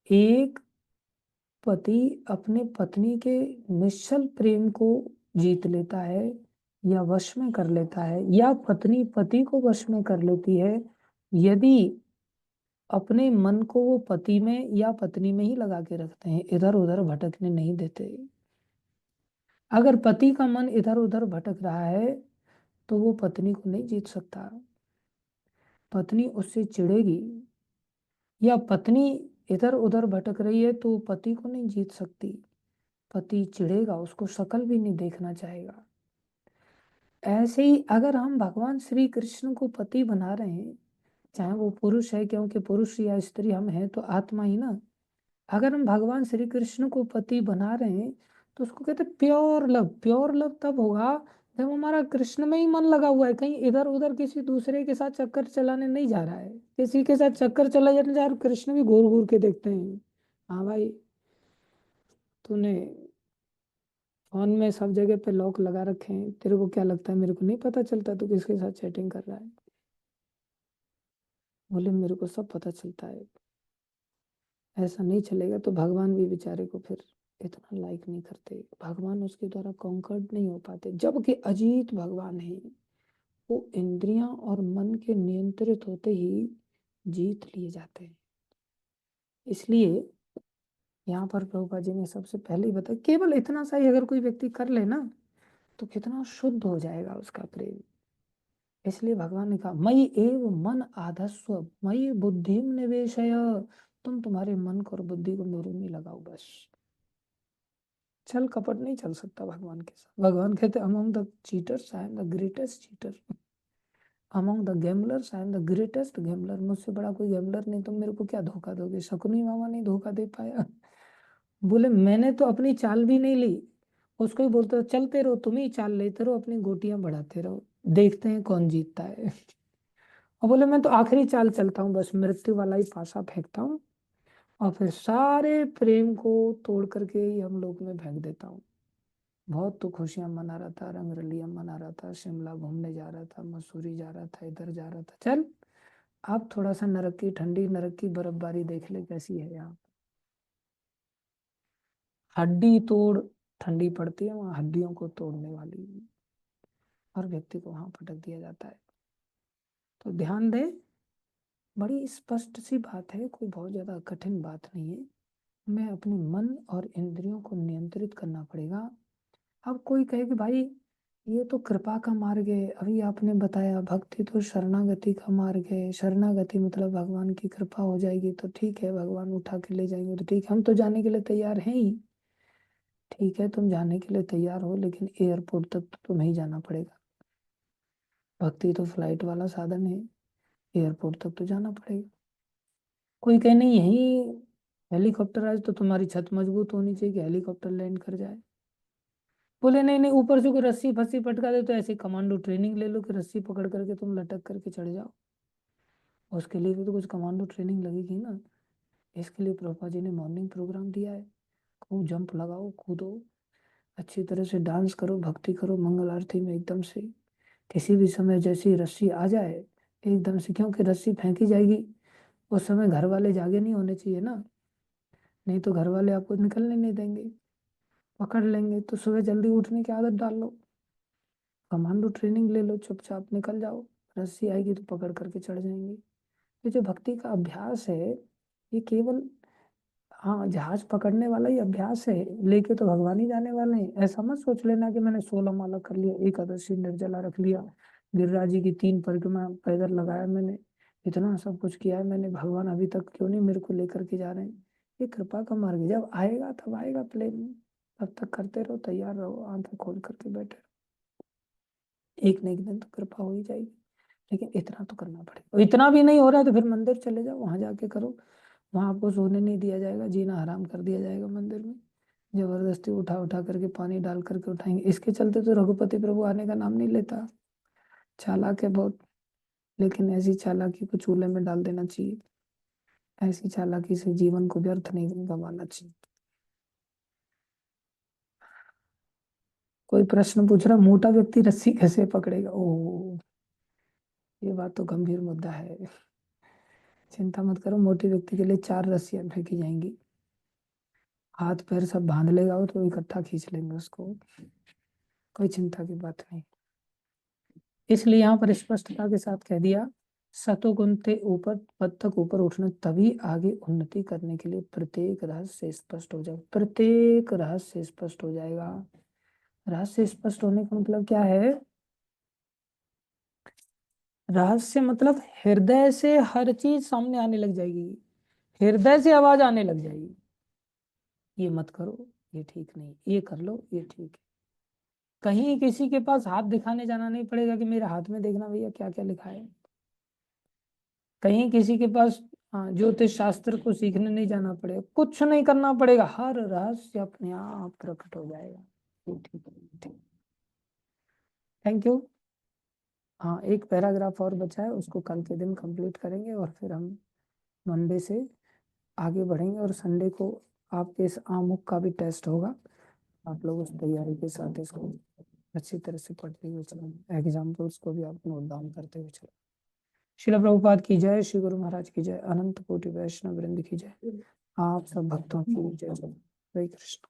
एक पति अपने पत्नी के निश्चल प्रेम को जीत लेता है, या वश में कर लेता है, या पत्नी पति को वश में कर लेती है, यदि अपने मन को वो पति में या पत्नी में ही लगा के रखते हैं, इधर उधर भटकने नहीं देते। अगर पति का मन इधर उधर भटक रहा है, तो वो पत्नी को नहीं जीत सकता। पत्नी उससे चिढ़ेगी, या पत्नी इधर उधर भटक रही है तो पति को नहीं जीत सकती। पति चिढ़ेगा, उसको शकल भी नहीं देखना चाहेगा। ऐसे ही अगर हम भगवान श्री कृष्ण को पति बना रहे हैं, चाहे वो पुरुष है, क्योंकि पुरुष या स्त्री हम हैं तो आत्मा ही ना। अगर हम भगवान श्री कृष्ण को पति बना रहे हैं, तो उसको कहते हैं प्योर लव। प्योर लव तब होगा जब हमारा कृष्ण में ही मन लगा हुआ है, कहीं इधर उधर किसी दूसरे के साथ चक्कर चलाने नहीं जा रहा है। किसी के साथ चक्कर चला जाने जा रहा, कृष्ण भी घूर घूर के देखते हैं, हाँ भाई तूने फोन में सब जगह पे लॉक लगा रखे हैं, तेरे को क्या लगता है मेरे को नहीं पता चलता तू किसके साथ चैटिंग कर रहा है? बोले मेरे को सब पता चलता है। ऐसा नहीं चलेगा तो भगवान भी बेचारे को फिर इतना लाइक नहीं करते, भगवान उसके द्वारा कॉन्कर्ड नहीं हो पाते, जबकि अजीत भगवान है। वो इंद्रियां और मन के नियंत्रित होते ही जीत लिए जाते हैं। इसलिए यहाँ पर प्रभुपाद जी ने सबसे पहले ही बताया, केवल इतना सा ही अगर कोई व्यक्ति कर ले ना तो कितना शुद्ध हो जाएगा उसका प्रेम। इसलिए भगवान ने कहा मयि एव मन आधस्व मयि बुद्धि निवेशय, तुम तुम्हारे मन को और बुद्धि को मेरे में लगाओ बस। छल कपट नहीं चल सकता भगवान के साथ। भगवान कहते among the cheaters I am the greatest cheater, among the gamblers I am the greatest gambler. मुझसे बड़ा कोई गैम्बलर नहीं, तुम मेरे को क्या धोखा दोगे? शकुनी मामा नहीं धोखा दे पाया। बोले मैंने तो अपनी चाल भी नहीं ली, उसको ही बोलते हो चलते रहो, तुम ही चाल लेते रहो, अपनी गोटियां बढ़ाते रहो, देखते हैं कौन जीतता है। और बोले मैं तो आखिरी चाल चलता हूँ, बस मृत्यु वाला ही पासा फेंकता हूँ और फिर सारे प्रेम को तोड़ करके ही हम लोग में फेंक देता हूँ। बहुत तो खुशियां मना रहा था, रंग रलियां मना रहा था, शिमला घूमने जा रहा था, मसूरी जा रहा था, इधर जा रहा था, चल अब थोड़ा सा नरक की ठंडी, नरक की बर्फबारी देख ले कैसी है यहाँ। हड्डी तोड़ ठंडी पड़ती है वहां, हड्डियों को तोड़ने वाली, और व्यक्ति को वहां पटक दिया जाता है। तो ध्यान दे, बड़ी स्पष्ट सी बात है, कोई बहुत ज्यादा कठिन बात नहीं है। मैं अपने मन और इंद्रियों को नियंत्रित करना पड़ेगा। अब कोई कहे कि भाई ये तो कृपा का मार्ग है, अभी आपने बताया भक्ति तो शरणागति का मार्ग है, शरणागति मतलब भगवान की कृपा हो जाएगी तो ठीक है, भगवान उठा के ले जाएंगे तो ठीक है, हम तो जाने के लिए तैयार हैं ही। ठीक है तुम जाने के लिए तैयार हो, लेकिन एयरपोर्ट तक तो तुम्हें ही जाना पड़ेगा। भक्ति तो फ्लाइट वाला साधन है, एयरपोर्ट तक तो जाना पड़ेगा। कोई कहे नहीं यही हेलीकॉप्टर आज तो तुम्हारी छत मजबूत होनी चाहिए कि हेलीकॉप्टर लैंड कर जाए। बोले नहीं नहीं, ऊपर से कोई रस्सी फस्सी पटका दे तो ऐसे कमांडो ट्रेनिंग ले लो कि रस्सी पकड़ करके तुम लटक करके चढ़ जाओ। उसके लिए भी तो कुछ कमांडो ट्रेनिंग लगेगी ना। इसके लिए प्रभुपाद जी ने मॉर्निंग प्रोग्राम दिया है, खूब जंप लगाओ, कूदो, अच्छी तरह से डांस करो, भक्ति करो, मंगल आरती में एकदम से किसी भी समय जैसी रस्सी आ जाए एकदम से, क्योंकि रस्सी फेंकी जाएगी उस समय घर वाले जागे नहीं होने चाहिए ना, नहीं तो घर वाले आपको निकलने नहीं देंगे, पकड़ लेंगे। तो सुबह जल्दी उठने की आदत डाल लो, कमांडो ट्रेनिंग ले लो, चुपचाप निकल जाओ, रस्सी आएगी तो पकड़ करके चढ़ जाएंगे। ये जो भक्ति का अभ्यास है ये केवल, हाँ जहाज पकड़ने वाला ही अभ्यास है, लेके तो भगवान ही जाने वाले हैं। ऐसा मत सोच लेना कि मैंने 16 माला कर लिया, एकादशी निर्जला रख लिया, गिरिराज जी की 3 परिक्रमा पैदल लगाया मैंने, इतना सब कुछ किया है मैंने, भगवान अभी तक क्यों नहीं मेरे को लेकर के जा रहे हैं? ये कृपा का मार्ग है, जब आएगा तब आएगा प्लेन, तब तक करते रहो, तैयार रहो, आंखें खोल करके बैठे रहो, एक न एक दिन तो कृपा हो ही जाएगी। लेकिन इतना तो करना पड़ेगा, इतना भी नहीं हो रहा है तो फिर मंदिर चले जाओ, वहां जाके करो। वहां आपको सोने नहीं दिया जाएगा, जीना हराम कर दिया जाएगा मंदिर में, जबरदस्ती उठा उठा करके पानी डाल करके उठाएंगे। इसके चलते तो रघुपति प्रभु आने का नाम नहीं लेता, चालाक है बहुत। लेकिन ऐसी चालाकी को चूल्हे में डाल देना चाहिए, ऐसी चालाकी से जीवन को व्यर्थ नहीं गंवाना चाहिए। कोई प्रश्न पूछ रहा मोटा व्यक्ति रस्सी कैसे पकड़ेगा? ओ, ये बात तो गंभीर मुद्दा है। चिंता मत करो, मोटे व्यक्ति के लिए 4 रस्सियां फेंकी जाएंगी, हाथ पैर सब बांध लेगा वो तो इकट्ठा खींच लेंगे उसको, कोई चिंता की बात नहीं। इसलिए यहाँ पर स्पष्टता के साथ कह दिया, सतोगुण के ऊपर, पद तक ऊपर उठना, तभी आगे उन्नति करने के लिए प्रत्येक रहस्य स्पष्ट हो जाएगा, प्रत्येक रहस्य स्पष्ट हो जाएगा। रहस्य स्पष्ट होने का मतलब क्या है? रहस्य मतलब हृदय से हर चीज सामने आने लग जाएगी, हृदय से आवाज आने लग जाएगी, ये मत करो, ये ठीक नहीं, ये कर लो, ये ठीक है। कहीं किसी के पास हाथ दिखाने जाना नहीं पड़ेगा कि मेरे हाथ में देखना भैया क्या क्या लिखा है। कहीं किसी के पास ज्योतिष शास्त्र को सीखने नहीं जाना पड़ेगा, कुछ नहीं करना पड़ेगा, हर रहस्य अपने आप प्रकट हो जाएगा। ठीक है, ठीक। Thank you. हाँ एक पैराग्राफ और बचा है, उसको कल के दिन कंप्लीट करेंगे और फिर हम मंडे से आगे बढ़ेंगे, और संडे को आपके इस आमुख का भी टेस्ट होगा। आप लोग उस तैयारी के साथ इसको अच्छी तरह से पढ़ते हुए चलें, एग्जाम्पल्स को भी आप नोट डाउन करते हुए चलें। शिला प्रभुपाद की जय, श्री गुरु महाराज की जय, अनंत कोटि वैष्णव वृंद की जय, आप सब भक्तों की जय। हरे कृष्ण।